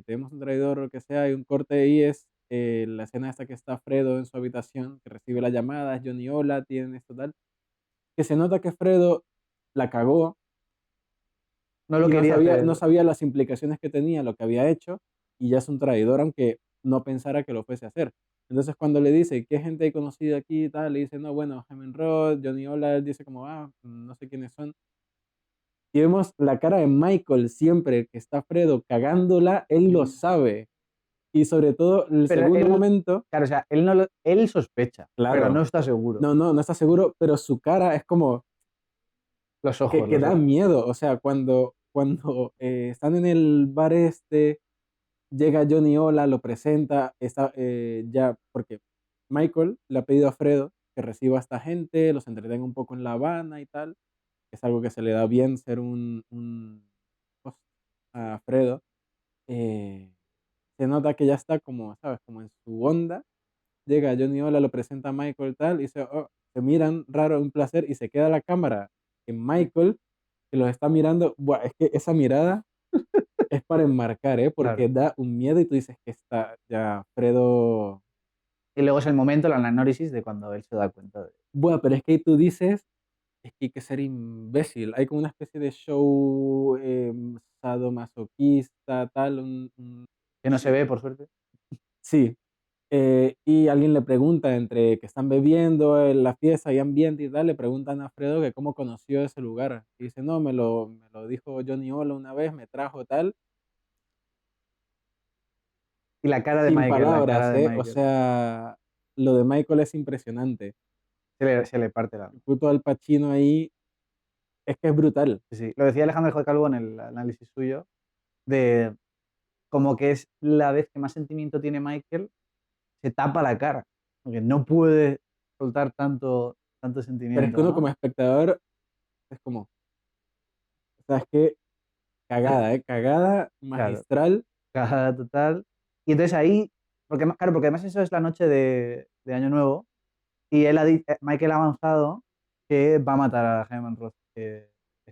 tenemos un traidor o lo que sea, y un corte y es la escena esta que está Fredo en su habitación, que recibe la llamada, es Johnny Ola, tienen esto tal, que se nota que Fredo la cagó No lo y quería no hacer. sabía las implicaciones que tenía lo que había hecho y ya es un traidor aunque no pensara que lo fuese a hacer. Entonces cuando le dice, ¿qué gente hay conocida aquí y tal? Le dice, no, bueno, Jaime Roth, Johnny Ola, él dice como, ah, no sé quiénes son. Y vemos la cara de Michael siempre que está Fredo cagándola, él lo Mm. sabe. Y sobre todo el Pero segundo él, momento, claro, o sea, él sospecha, pero no claro, está seguro. no, no, no está seguro, pero su cara es como Los ojos, que los da ojos. miedo. O sea, cuando están en el bar este, llega Johnny Ola, lo presenta, está ya, porque Michael le ha pedido a Fredo que reciba a esta gente, los entretenga un poco en La Habana y tal. Es algo que se le da bien ser un host a Fredo. Eh, se nota que ya está como, ¿sabes? Como en su onda. Llega Johnny Ola, lo presenta a Michael tal, y oh, se miran raro, un placer, y se queda la cámara en Michael, que los está mirando. Buah, es que esa mirada es para enmarcar, ¿eh? Claro. Porque da un miedo y tú dices que está ya Fredo. Y luego es el momento, el análisis de cuando él se da cuenta de Buah, pero es que ahí tú dices, es que hay que ser imbécil. Hay como una especie de show sadomasoquista, tal, que no se ve, por suerte. sí. Y alguien le pregunta entre que están bebiendo en la fiesta y ambiente y tal, le preguntan a Fredo que cómo conoció ese lugar. Y dice, no, me lo dijo Johnny Ola una vez, me trajo tal. Y la cara de Sin Michael, la cara palabras, de ¿eh? O Michael. sea, lo de Michael es impresionante. Se le parte la. El puto Al Pacino ahí es que es brutal. Sí, sí. Lo decía Alejandro J. Calvo en el análisis suyo, de como que es la vez que más sentimiento tiene Michael, se tapa la cara, porque no puede soltar tanto Pero es que sentimiento, uno como ¿no? espectador es como, o sea, es que cagada, ¿eh? Cagada Claro, magistral. cara total. Y entonces ahí, claro, porque además eso es la noche de Año Nuevo, y Michael ha avanzado que va a matar a Jaime Roth esa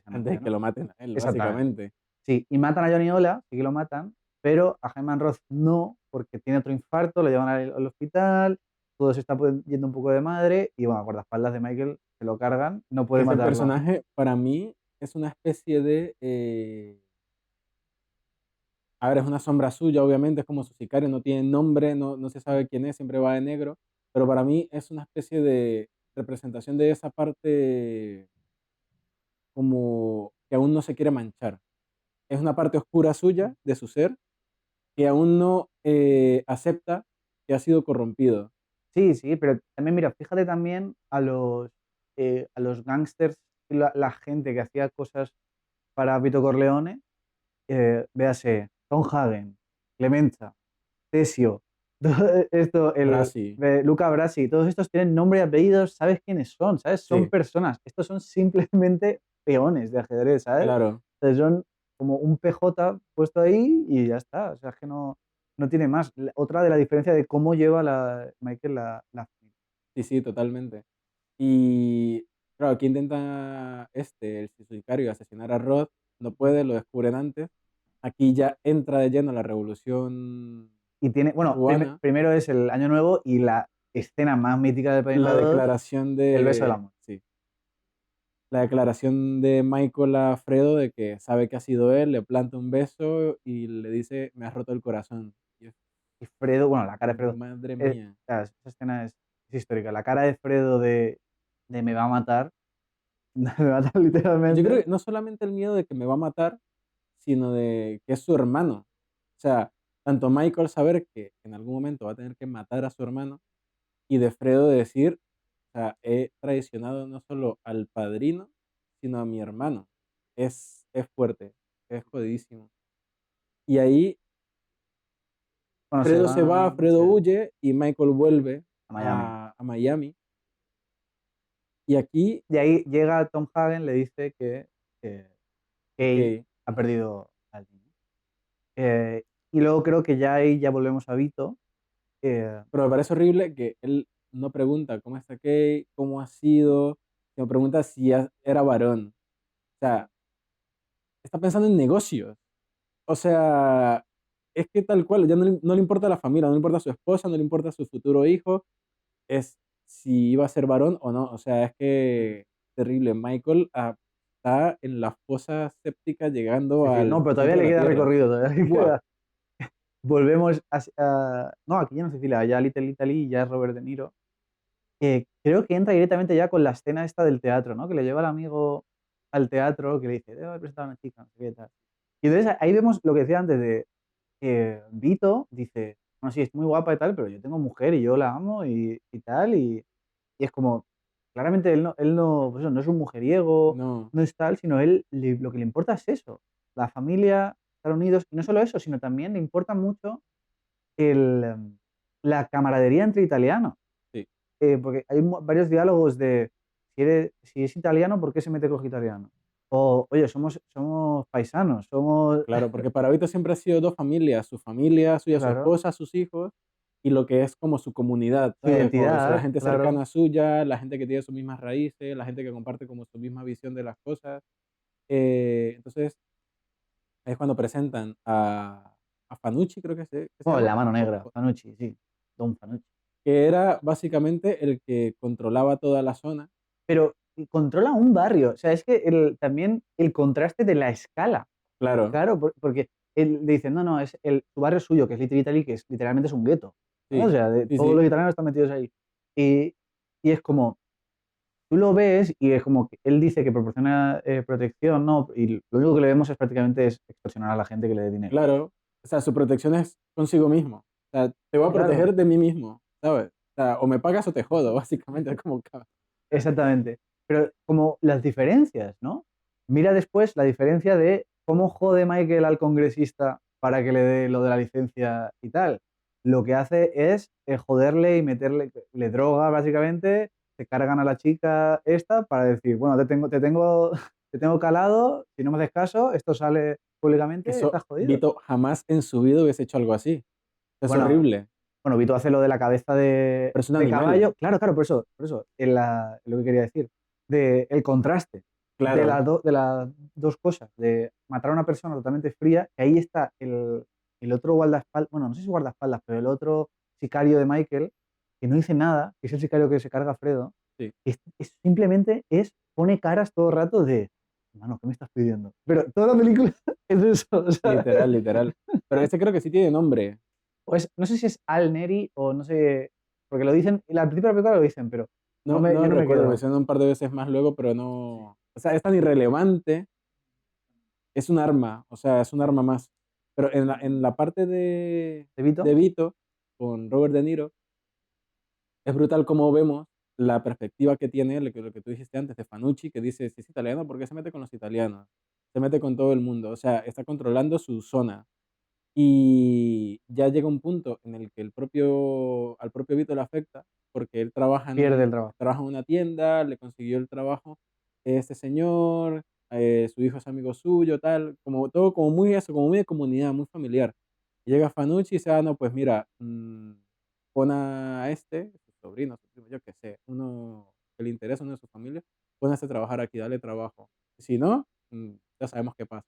Antes de noche, que ¿no? lo maten a él, Exactamente. básicamente. Sí, y matan a Johnny Ola, sí que lo matan, pero a Jaime Roth no, porque tiene otro infarto, lo llevan al hospital, todo se está yendo un poco de madre, y bueno, guardaespaldas de Michael se lo cargan, no Que puede ese matarlo. personaje, para mí, es una especie de a ver, es una sombra suya, obviamente, es como su sicario, no tiene nombre, no, no se sabe quién es, siempre va de negro, pero para mí es una especie representación de esa parte como que aún no se quiere manchar. Es una parte oscura suya, de su ser, que aún no acepta que ha sido corrompido. Sí, sí, pero también, mira, fíjate también a los gángsters y la gente que hacía cosas para Vito Corleone, véase, Tom Hagen, Clemenza, Tesio, todo esto, Brasi, Luca Brasi, todos estos tienen nombre y apellidos, sabes quiénes son, ¿sabes? Son sí, personas, estos son simplemente peones de ajedrez, ¿sabes? claro. Entonces son como un PJ puesto ahí y ya está, o sea, es que no tiene más. Otra de la diferencia de cómo lleva Michael la familia. Sí, sí, totalmente. Y claro, aquí intenta el sicario asesinar a Rod, no puede, lo descubren antes. Aquí ya entra de lleno la revolución Y tiene, bueno, cubana, primero es el Año Nuevo y la escena más mítica de la Padrino 2, declaración el beso del de, amor. sí, la declaración de Michael a Fredo de que sabe que ha sido él, le planta un beso y le dice, me has roto el corazón. Y es Y Fredo, bueno, la cara de Fredo, madre mía. esa escena es histórica. La cara de Fredo de me va a matar, me va a matar Yo creo literalmente. que no solamente el miedo de que me va a matar, sino de que es su hermano. O sea, tanto Michael saber que en algún momento va a tener que matar a su hermano y de Fredo decir, o sea, he traicionado no solo al padrino, sino a mi hermano. Es fuerte, es jodidísimo. Y ahí Bueno, se Fredo se va, van Fredo huye y Michael vuelve a Miami. a Miami. Y aquí, Y ahí llega Tom Hagen, le dice que Kay ok, ha perdido al niño. Eh, y luego creo que ya ahí ya volvemos a Vito. pero me parece horrible que él no pregunta cómo está Kay, cómo ha sido, sino pregunta si era varón. O sea, está pensando en negocios. O sea, es que tal cual, ya no le importa la familia, no le importa su esposa, no le importa su futuro hijo, es si iba a ser varón o no. O sea, es que terrible. Michael está en la fosa séptica llegando Sí, sí, al no, pero todavía centro de le la queda Tierra. recorrido. Todavía le Buah, queda. Volvemos no, aquí ya no es Sicilia, ya Little Italy y ya es Robert De Niro. Creo que entra directamente ya con la escena esta del teatro, ¿no? Que le lleva el amigo al teatro, que le dice, debo presentar a una chica, no sé qué tal. Y entonces ahí vemos lo que decía antes de que Vito dice, bueno, sí, es muy guapa y tal, pero yo tengo mujer y yo la amo y tal, y es como, claramente él no, pues eso, no es un mujeriego, no, no es tal, sino él lo que le importa es eso, la familia, estar unidos, y no solo eso, sino también le importa mucho la camaradería entre italianos. sí. Porque hay varios diálogos de si es italiano, ¿por qué se mete con los italianos? O, oye, somos paisanos, somos. Claro, porque para Vito siempre ha sido dos familias, su familia, suya, su Claro, esposa, sus hijos, y lo que es como su comunidad, su ¿sabes? Como que es la identidad, gente claro. cercana suya, la gente que tiene sus mismas raíces, la gente que comparte como su misma visión de las cosas. Entonces, ahí es cuando presentan a Fanucci, creo que se Bueno, llama, la mano negra, Fanucci, sí, Don Fanucci. que era básicamente el que controlaba toda la zona. Pero controla un barrio, o sea, es que también el contraste de la escala, Claro, claro, porque él le dice, no, no, su barrio suyo, que es Little Italy, que literalmente es un gueto, ¿no? O sí, sea, sí, todos sí, los italianos están metidos ahí. Y, y es como, tú lo ves y es como que él dice que proporciona protección, ¿no? Y lo único que le vemos es prácticamente es extorsionar a la gente que le dé dinero. claro. O sea, su protección es consigo mismo. O sea, te voy a Claro, proteger de mí mismo, ¿sabes? O sea, o me pagas o te jodo, básicamente, es como, exactamente. Pero como las diferencias, ¿no? Mira después la diferencia de cómo jode Michael al congresista para que le dé lo de la licencia y tal. Lo que hace es joderle y meterle, le droga básicamente, se cargan a la chica esta para decir, bueno, te tengo calado, si no me haces caso, esto sale públicamente, eso estás jodido. Vito jamás en su vida hubiese hecho algo así. Es Bueno, horrible, bueno, Vito hace lo de la cabeza pero es un de animal. caballo. Claro, claro, por eso, lo que quería decir, de el contraste Claro, de las dos cosas, de matar a una persona totalmente fría, que ahí está el otro guardaespaldas, bueno, no sé si guardaespaldas, pero el otro sicario de Michael, que no dice nada, que es el sicario que se carga a Fredo, sí, simplemente pone caras todo el rato de, mano, ¿qué me estás pidiendo? Pero toda la película es eso, ¿sabes? literal, literal. Pero este creo que sí tiene nombre. No sé si es Al Neri o no sé, porque lo dicen, al principio de la película lo dicen, pero No Yo no me recuerdo, quedo. mencionó un par de veces más luego, pero no. O sea, es tan irrelevante, es un arma, o sea, es un arma más. Pero en la parte ¿De Vito? de Vito, con Robert De Niro, es brutal como vemos la perspectiva que tiene, lo que tú dijiste antes, de Fanucci, que dice, si es italiano, ¿por qué se mete con los italianos? Se mete con todo el mundo, o sea, está controlando su zona. Y ya llega un punto en el que al propio Vito le afecta, porque él Pierde el trabajo. trabaja en una tienda, le consiguió el trabajo este señor, su hijo es amigo suyo, tal, como todo como muy eso, como muy de comunidad, muy familiar. Y llega Fanucci y dice, no, pues mira, pon a su sobrino, su primo, yo qué sé, uno que le interesa, uno de su familia, pon a este a trabajar aquí, dale trabajo. Si no, ya sabemos qué pasa.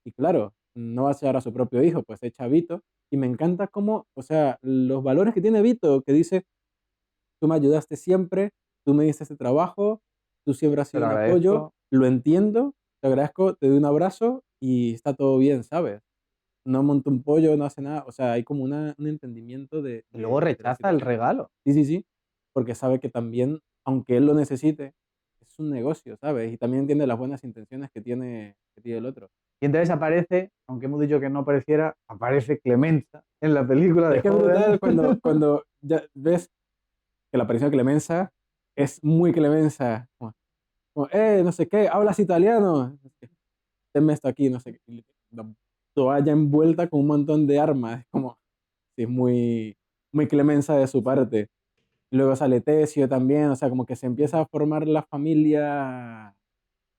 Y claro, no va a echar a su propio hijo, pues echa a Vito. Y me encanta cómo, o sea, los valores que tiene Vito, que dice, tú me ayudaste siempre, tú me diste este trabajo, tú siempre has Te sido lo un apoyo, agradezco. lo entiendo, te agradezco, te doy un abrazo y está todo bien, ¿sabes? No monta un pollo, no hace nada, o sea, hay como un entendimiento Y luego de la rechaza el situación. regalo. Sí, sí, sí, porque sabe que también, aunque él lo necesite, es un negocio, ¿sabes? Y también entiende las buenas intenciones que tiene el otro. Y entonces aparece, aunque hemos dicho que no apareciera, aparece Clemenza en la película de Es que es joven. brutal cuando ya ves que la aparición de Clemenza es muy Clemenza. No sé qué, hablas italiano. Tenme esto aquí, no sé qué. Y la toalla envuelta con un montón de armas. Es como, sí, es muy Clemenza de su parte. Luego sale Tessio también, o sea, como que se empieza a formar la familia,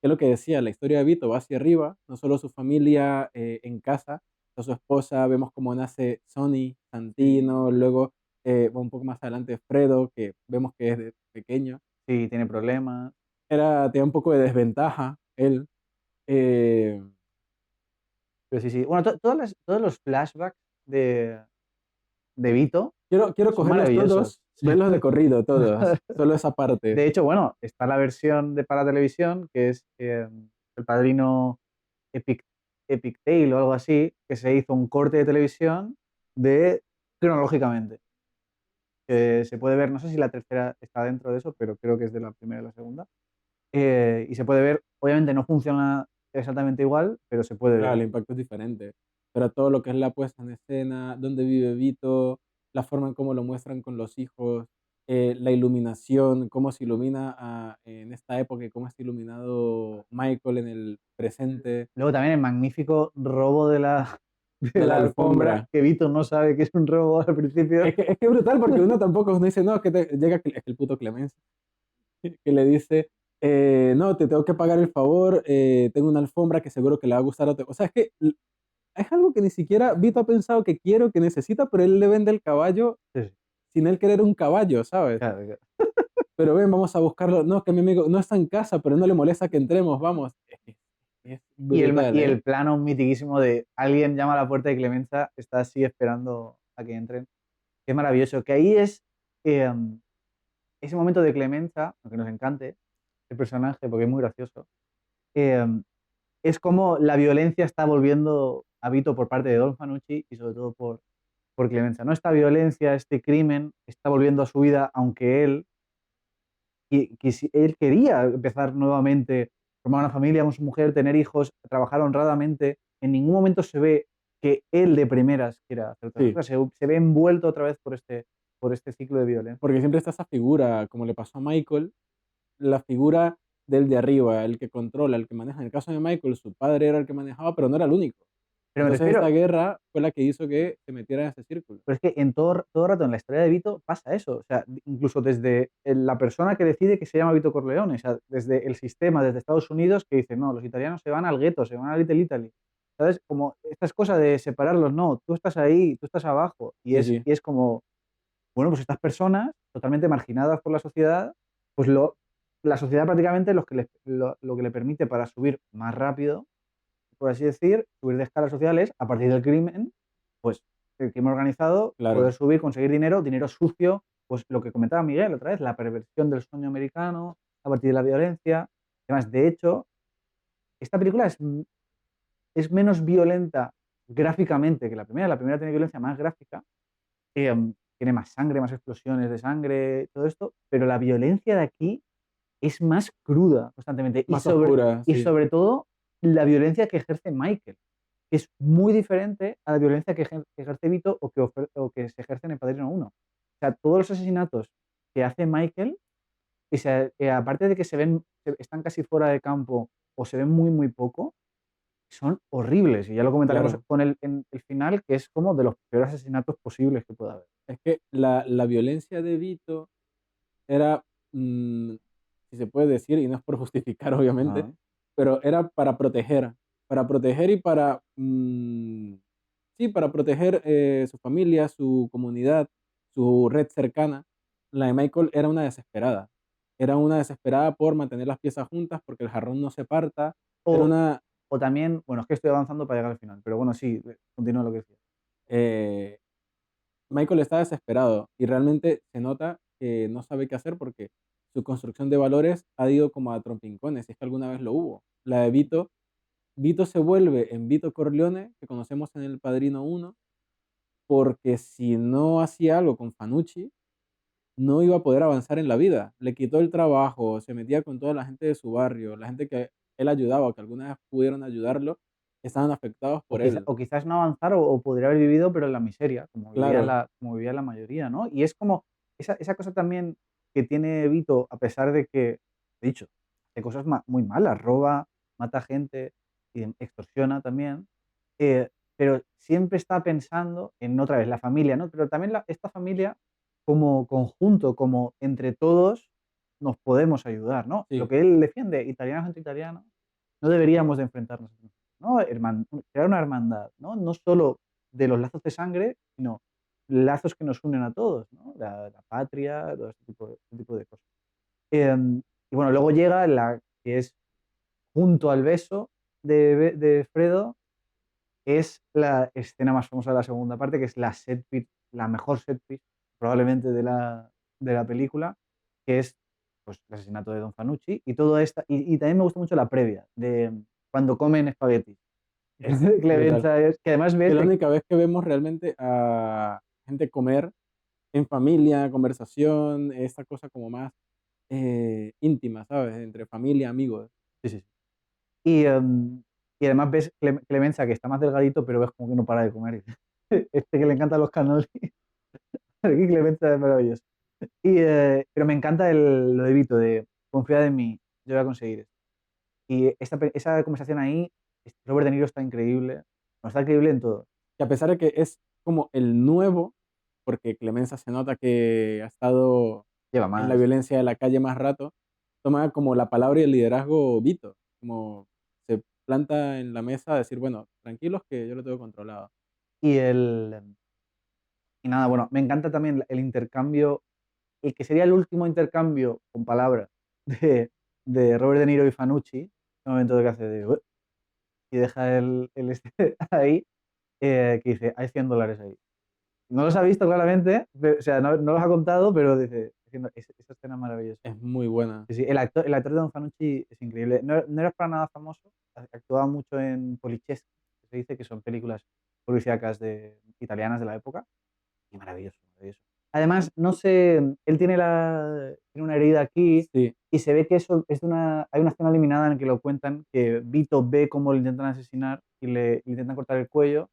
que es lo que decía, la historia de Vito va hacia arriba, no solo su familia en casa, a su esposa, vemos cómo nace Sonny, Santino, Sí, luego un poco más adelante Fredo, que vemos que es de pequeño, sí, tiene problemas. tenía un poco de desventaja él. eh, Pero sí, sí. Bueno, todos los flashbacks de Vito quiero son cogerlos maravillosos. todos, verlos de corrido todos, solo esa parte. De hecho, bueno, está la versión de para televisión, que es El Padrino Epic, Epic Tale o algo así, que se hizo un corte de televisión de cronológicamente. Que se puede ver, no sé si la tercera está dentro de eso, pero creo que es de la primera y la segunda. Y se puede ver, obviamente no funciona exactamente igual, pero se puede Claro, ver. el impacto es diferente, pero todo lo que es la puesta en escena, dónde vive Vito, la forma en cómo lo muestran con los hijos, la iluminación, cómo se ilumina en esta época y cómo está iluminado Michael en el presente, Luego también el magnífico robo de de la la alfombra, alfombra. que Vito no sabe que es un robo al principio. Es que es brutal porque uno tampoco uno dice, no, llega es que el puto Clemencia, que le dice, no, te tengo que pagar el favor, tengo una alfombra que seguro que le va a gustar a otro. O sea, es que es algo que ni siquiera Vito ha pensado que quiere o que necesita, pero él le vende el caballo Sí, sí, sin él querer un caballo, ¿sabes? claro, claro. Pero ven, vamos a buscarlo. No, que mi amigo no está en casa, pero no le molesta que entremos, vamos. Es brutal, Y ¿eh? el plano mitiquísimo de alguien llama a la puerta de Clemenza, está así esperando a que entren. Qué maravilloso. Que ahí es eh, ese momento de Clemenza, aunque nos encante el personaje porque es muy gracioso, eh, es como la violencia está volviendo a Vito por parte de Don Fanucci y sobre todo por Clemenza. ¿No? Esta violencia, este crimen está volviendo a su vida, aunque él quería empezar nuevamente, formar una familia con su mujer, tener hijos, trabajar honradamente. En ningún momento se ve que él de primeras quiera hacer otras Sí, cosas. Se ve envuelto otra vez por este ciclo de violencia. porque siempre está esa figura, como le pasó a Michael, la figura del de arriba, el que controla, el que maneja. En el caso de Michael, su padre era el que manejaba, pero no era el único. Pero me Entonces esta refiero, guerra fue la que hizo que se metiera en ese círculo. pero es que en todo rato en la historia de Vito pasa eso. O sea, incluso desde la persona que decide que se llama Vito Corleone, o sea, desde el sistema, desde Estados Unidos, que dice, no, los italianos se van al gueto, se van a Little Italy. ¿Sabes? Como estas cosas de separarlos, no, tú estás ahí, tú estás abajo. Sí, sí, Y es como, bueno, pues estas personas totalmente marginadas por la sociedad, pues la sociedad prácticamente lo que le permite para subir más rápido, por así decir, subir de escalas sociales a partir del crimen, pues el crimen organizado, poder claro. subir, conseguir dinero, dinero sucio, pues lo que comentaba Miguel otra vez, la perversión del sueño americano a partir de la violencia. Además, de hecho, esta película es menos violenta gráficamente que la primera. La primera tiene violencia más gráfica, tiene más sangre, más explosiones de sangre, todo esto, pero la violencia de aquí es más cruda constantemente Más oscura, y sí, sobre todo la violencia que ejerce Michael, que es muy diferente a la violencia que ejerce Vito o que se ejerce en El Padrino 1. O sea, todos los asesinatos que hace Michael, y aparte de que están casi fuera de campo o se ven muy, muy poco, son horribles. Y ya lo comentaremos claro. con en el final, que es como de los peores asesinatos posibles que pueda haber. Es que la violencia de Vito era, mm, si se puede decir, y no es por justificar, obviamente, Ajá. pero era para proteger y para, sí, para proteger su familia, su comunidad, su red cercana. La de Michael era una desesperada por mantener las piezas juntas, porque el jarrón no se parta, era O, una, o también, bueno, es que estoy avanzando para llegar al final, pero bueno, sí, continúa lo que decía. eh, Michael está desesperado y realmente se nota que no sabe qué hacer porque su construcción de valores ha ido como a trompincones, si es que alguna vez lo hubo. La de Vito, Vito se vuelve en Vito Corleone, que conocemos en El Padrino 1, porque si no hacía algo con Fanucci, no iba a poder avanzar en la vida. Le quitó el trabajo, se metía con toda la gente de su barrio, la gente que él ayudaba, que alguna vez pudieron ayudarlo, estaban afectados por él. O quizás no avanzar o podría haber vivido, pero en la miseria, Claro, como vivía la mayoría, ¿no? Y es como esa cosa también que tiene Vito, a pesar de que, he dicho, hace cosas muy malas, roba, mata gente, y extorsiona también, pero siempre está pensando en otra vez la familia, ¿no? Pero también esta familia como conjunto, como entre todos nos podemos ayudar, ¿no? Lo sí, que él defiende, italianos entre italianos, no deberíamos de enfrentarnos, ¿no? Crear una hermandad, ¿no? No solo de los lazos de sangre, sino lazos que nos unen a todos, ¿no? La patria, todo este tipo de cosas. Y bueno, luego llega la que es junto al beso de Fredo, es la escena más famosa de la segunda parte, que es la set piece, la mejor set piece probablemente de la película, que es pues, el asesinato de Don Fanucci y todo esta, y también me gusta mucho la previa, de cuando comen espaguetis. es brutal. Clemenza que además Es ves la que única vez que vemos realmente a gente comer en familia, conversación, esta cosa como más íntima, ¿sabes? Entre familia, amigos. sí, sí, sí. Y además ves Clemenza que está más delgadito, pero ves como que no para de comer. Este que le encantan los cannolis. Aquí Clemenza es maravilloso. Pero me encanta lo de Vito, de confiar en mí, yo voy a conseguir esto. Y esa conversación ahí, Robert De Niro está increíble, no, está increíble en todo. Que a pesar de que es como el nuevo, porque Clemenza se nota que ha estado Lleva en la más. violencia de la calle más rato, toma como la palabra y el liderazgo Vito, como se planta en la mesa a decir, bueno, tranquilos que yo lo tengo controlado. Y, y nada, bueno, me encanta también el intercambio, el que sería el último intercambio con palabras de, de Robert De Niro y Fanucci, en el momento de que hace de... y deja el este ahí, que dice, hay $100 ahí. No los ha visto claramente, o sea, no los ha contado, pero dice, diciendo, esa escena es maravillosa. Es muy buena. Sí, sí, el actor de Don Fanucci es increíble. No era para nada famoso, actuaba mucho en Policheschi, que se dice que son películas policíacas italianas de la época, y maravilloso, maravilloso. Además, no sé, él tiene una herida aquí Sí, y se ve que eso hay una escena eliminada en que lo cuentan que Vito ve cómo lo intentan asesinar y le intentan cortar el cuello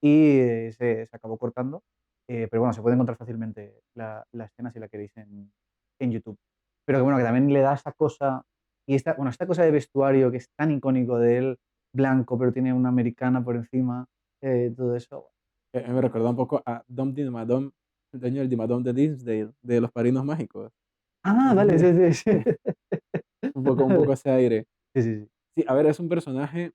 y se acabó cortando. Pero bueno, se puede encontrar fácilmente la escena si la queréis en YouTube. Pero que bueno, que también le da esa cosa, y esta cosa de vestuario que es tan icónico de él, blanco, pero tiene una americana por encima, todo eso. me recordó un poco a Dom Dimadom, el dueño del Dimadom de Dinsdale, de los Padrinos Mágicos. Ah, vale, sí, sí, sí. Un poco ese aire. Sí, sí, sí. Sí, a ver, es un personaje,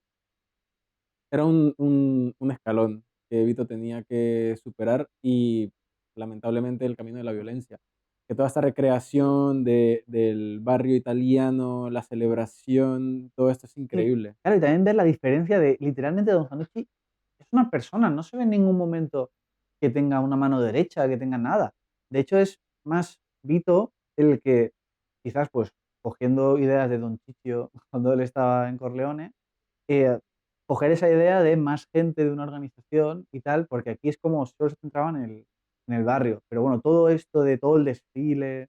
era un escalón que Vito tenía que superar y lamentablemente el camino de la violencia. Que toda esta recreación del barrio italiano, la celebración, todo esto es Y, increíble. claro, y también ver la diferencia de, literalmente, Don Fanucci es una persona, no se ve en ningún momento que tenga una mano derecha, que tenga nada. De hecho, es más Vito el que, quizás, pues, cogiendo ideas de Don Chichio cuando él estaba en Corleone, eh, coger esa idea de más gente de una organización y tal, porque aquí es como solo se centraba en el barrio. Pero bueno, todo esto de todo el desfile,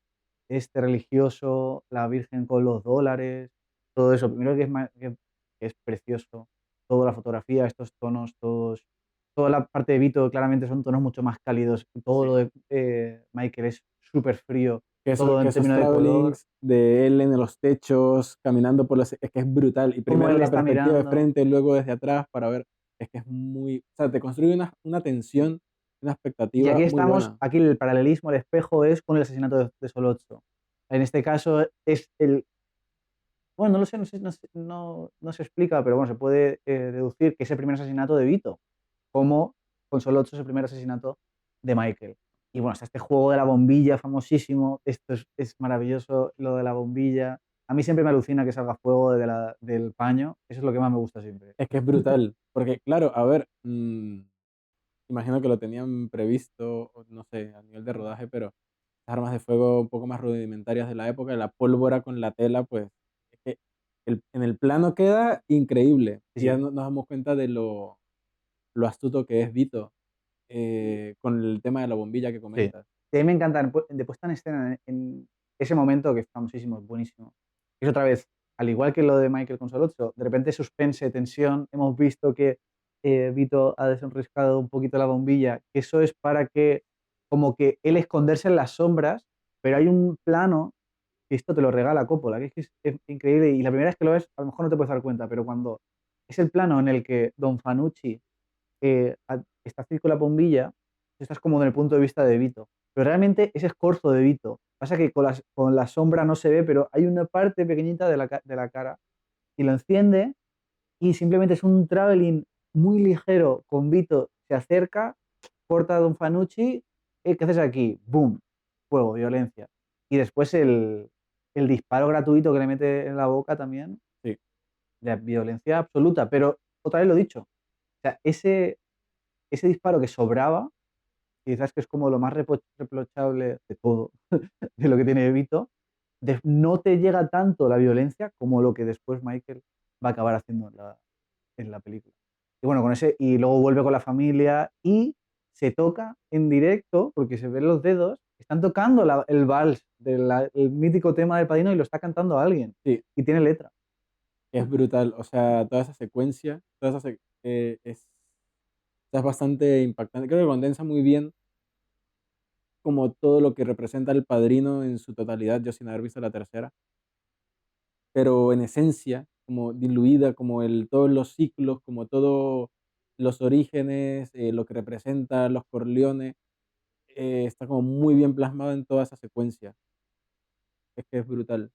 este religioso, la Virgen con los dólares, todo eso, primero que es precioso, toda la fotografía, estos tonos, toda la parte de Vito claramente son tonos mucho más cálidos, todo Sí. lo de Michael es súper frío, Que todo en esos términos de color, travelings de él en los techos, caminando por los... Es que es brutal. Y cómo primero él la está perspectiva de mirando. frente, luego desde atrás para ver. Es que es muy... O sea, te construye una tensión, una Y expectativa aquí muy estamos, buena. aquí el paralelismo, el espejo es con el asesinato de Solozzo. En este caso es el, bueno, no lo sé, no se explica, pero bueno, se puede deducir que es el primer asesinato de Vito, como con Solozzo es el primer asesinato de Michael. Y bueno, está este juego de la bombilla famosísimo, esto es maravilloso, lo de la bombilla. A mí siempre me alucina que salga fuego del paño, eso es lo que más me gusta siempre. Es que es brutal. Porque, claro, a ver, imagino que lo tenían previsto, o no sé, a nivel de rodaje, pero las armas de fuego un poco más rudimentarias de la época, la pólvora con la tela, pues es que en el plano queda increíble. Sí, Y ya sí. nos damos cuenta de lo astuto que es Vito con el tema de la bombilla que Sí. comentas. Y a mí me encanta de puesta en escena en ese momento que es famosísimo, es buenísimo. Es otra vez, al igual que lo de Michael con Solozzo, de repente suspense, tensión, hemos visto que Vito ha desenroscado un poquito la bombilla, que eso es para que, como que él esconderse en las sombras, pero hay un plano que esto te lo regala Coppola, que es increíble y la primera vez que lo ves a lo mejor no te puedes dar cuenta, pero cuando es el plano en el que Don Fanucci está así con la bombilla, estás como en el punto de vista de Vito. Pero realmente ese es corzo de Vito. Pasa que con la sombra no se ve, pero hay una parte pequeñita de la cara y lo enciende y simplemente es un traveling muy ligero con Vito. Se acerca, corta a Don Fanucci. ¿Qué haces aquí? ¡Boom! Fuego, violencia. Y después el disparo gratuito que le mete en la boca también, Sí, de violencia absoluta. Pero otra vez lo he dicho. O sea, ese disparo que sobraba, quizás que es como lo más reprochable de todo, de lo que tiene Vito, no te llega tanto la violencia como lo que después Michael va a acabar haciendo en la película. Y bueno, con ese, y luego vuelve con la familia y se toca en directo, porque se ven los dedos, están tocando el vals el mítico tema del Padrino y lo está cantando alguien. sí, Y tiene letra. es brutal. O sea, toda esa secuencia, es bastante impactante. Creo que condensa muy bien como todo lo que representa el Padrino en su totalidad, yo sin haber visto la tercera, pero en esencia, como diluida, como todos los ciclos, como todos los orígenes, lo que representa los Corleones, está como muy bien plasmado en toda esa secuencia. Es que es brutal.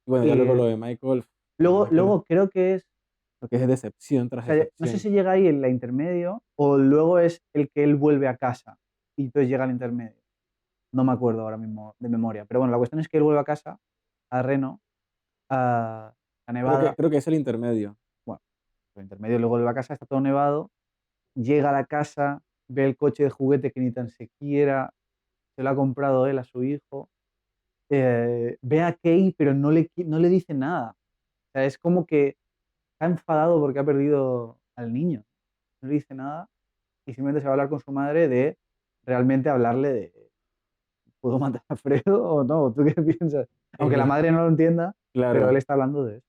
Y bueno, ya luego Eh, lo de Michael, bueno, Michael, luego creo que es, lo que es decepción o tras sea, no sé decepción. si llega ahí en la intermedio o luego es el que él vuelve a casa y entonces llega al intermedio. No me acuerdo ahora mismo de memoria. Pero bueno, la cuestión es que él vuelve a casa, a Reno, a Nevada. Creo que es el intermedio. Bueno, el intermedio luego vuelve a casa, está todo nevado. Llega a la casa, ve el coche de juguete que ni tan siquiera se lo ha comprado él a su hijo. Ve a Kay, pero no le dice nada. O sea, es como que está enfadado porque ha perdido al niño. No le dice nada y simplemente se va a hablar con su madre de realmente hablarle de ¿puedo matar a Fredo o no? ¿Tú qué piensas? Es Aunque la que, madre no lo entienda, pero él claro, está hablando de eso.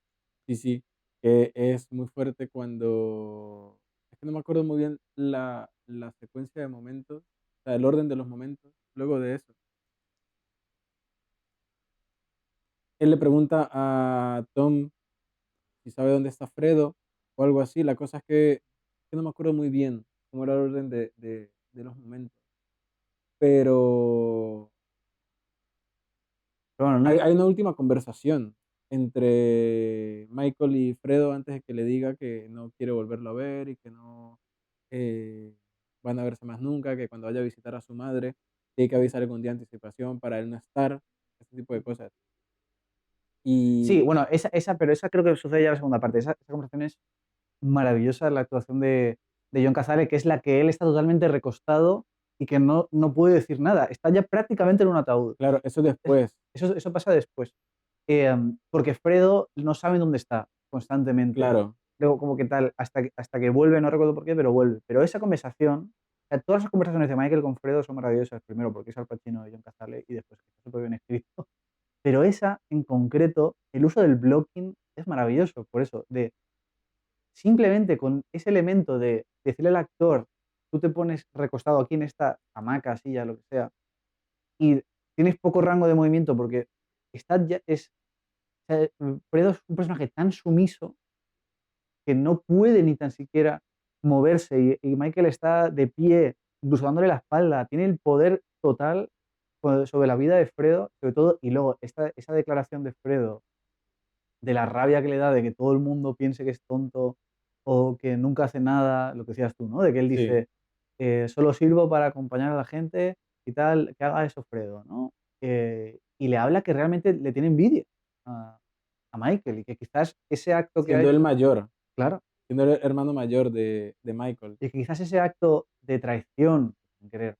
sí, sí, que es muy fuerte cuando... Es que no me acuerdo muy bien la secuencia de momentos, o sea, el orden de los momentos, luego de eso. Él le pregunta a Tom si sabe dónde está Fredo o algo así. La cosa es que no me acuerdo muy bien cómo era el orden de los momentos. Pero Pero bueno, hay una última conversación entre Michael y Fredo antes de que le diga que no quiere volverlo a ver y que no eh, van a verse más nunca, que cuando vaya a visitar a su madre tiene que avisarle con día de anticipación para él no estar, ese tipo de cosas. sí, Y bueno, pero esa creo que sucede ya en la segunda parte. Esa conversación es maravillosa, la actuación de John Cazale, que es la que él está totalmente recostado y que no puede decir nada. Está ya prácticamente en un ataúd. claro, eso después, Eso pasa después. Porque Fredo no sabe dónde está constantemente. claro, Luego, como que tal, hasta que vuelve, no recuerdo por qué, pero vuelve. Pero esa conversación sea, todas las conversaciones de Michael con Fredo son maravillosas, primero porque es Al Pacino y John Cazale, y después que está súper bien escrito. Pero esa, en concreto, el uso del blocking es maravilloso, por eso, de simplemente con ese elemento de decirle al actor, tú te pones recostado aquí en esta hamaca, silla, lo que sea, y tienes poco rango de movimiento porque está ya, o sea, Fredo es un personaje tan sumiso que no puede ni tan siquiera moverse y Michael está de pie, incluso dándole la espalda, tiene el poder total sobre la vida de Fredo, sobre todo, y luego esa declaración de Fredo, de la rabia que le da de que todo el mundo piense que es tonto o que nunca hace nada, lo que decías tú, ¿no? De que él Sí, dice, solo sirvo para acompañar a la gente y tal, que haga eso Fredo, ¿no? Y le habla que realmente le tiene envidia a, a Michael y que quizás ese acto que ha siendo el hecho, mayor, claro, siendo el hermano mayor de Michael. y que quizás ese acto de traición, sin querer,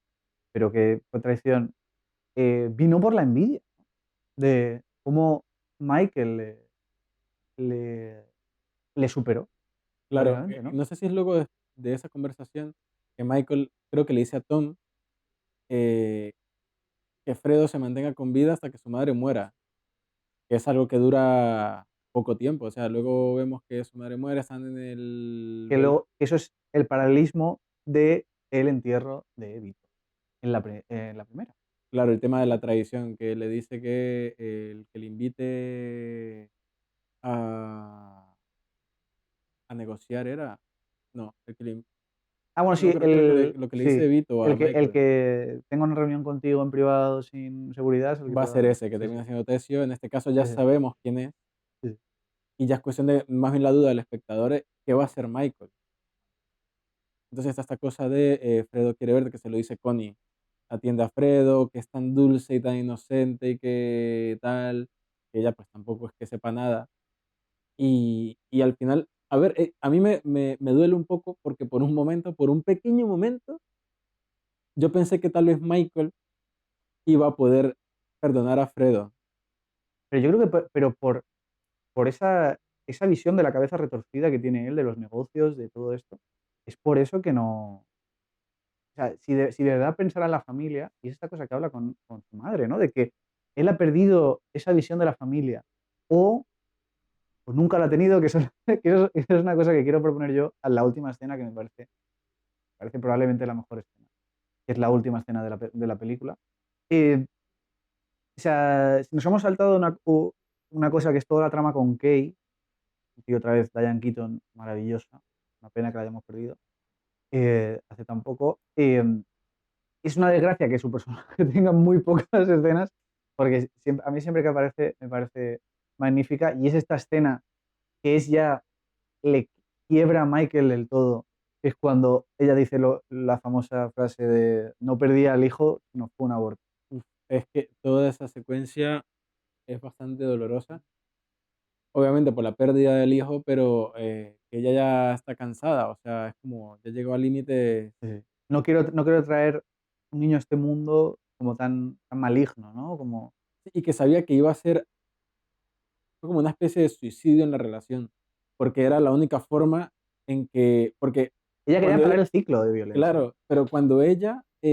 pero que fue traición, vino por la envidia de cómo Michael le, le superó, Claro, básicamente, ¿no? no sé si es luego de esa conversación que Michael creo que le dice a Tom eh, que Fredo se mantenga con vida hasta que su madre muera, que es algo que dura poco tiempo. O sea, luego vemos que su madre muere, están en el Que luego, eso es el paralelismo de el entierro de Vito en la primera. claro, el tema de la tradición, que le dice que el que le invite a, a negociar era, no, el que le, Ah, bueno, no, sí, creo que lo que le dice sí, Vito a el Michael que tenga una reunión contigo en privado sin seguridad es el que va te a ser va. ese, que Sí, sí, termina siendo Tesio. En este caso ya sí, sí, sabemos quién es, sí. y ya es cuestión de más bien la duda del espectador, ¿qué va a hacer Michael? Entonces está esta cosa de Fredo quiere verte, que se lo dice Connie. Atiende a Fredo, que es tan dulce y tan inocente y que tal, que ella pues tampoco es que sepa nada. Y al final, a ver, a mí me duele un poco porque por un momento, por un pequeño momento, yo pensé que tal vez Michael iba a poder perdonar a Fredo. Pero yo creo que pero por esa visión de la cabeza retorcida que tiene él, de los negocios, de todo esto, es por eso que no. O sea, si de verdad pensara en la familia, y es esta cosa que habla con su madre, ¿no? De que él ha perdido esa visión de la familia, o, o nunca la ha tenido, que eso es una cosa que quiero proponer yo a la última escena que parece probablemente la mejor escena, que es la última escena de la película. Eh, o sea, nos hemos saltado una cosa que es toda la trama con Kay, y otra vez Diane Keaton, maravillosa, una pena que la hayamos perdido, hace tan poco. Es una desgracia que su personaje tenga muy pocas escenas, porque a mí siempre que aparece me parece magnífica, y es esta escena que es ya, le quiebra a Michael del todo, que es cuando ella dice la famosa frase de no perdí al hijo, sino fue un aborto. Uf, es que toda esa secuencia es bastante dolorosa. Obviamente por la pérdida del hijo, pero que ella ya está cansada, o sea, es como, ya llegó al límite. Sí. No quiero traer un niño a este mundo como tan maligno, ¿no? Como, Y que sabía que iba a ser fue como una especie de suicidio en la relación, porque era la única forma en que, porque ella quería cuando parar él, el ciclo de violencia. claro, pero cuando ella, o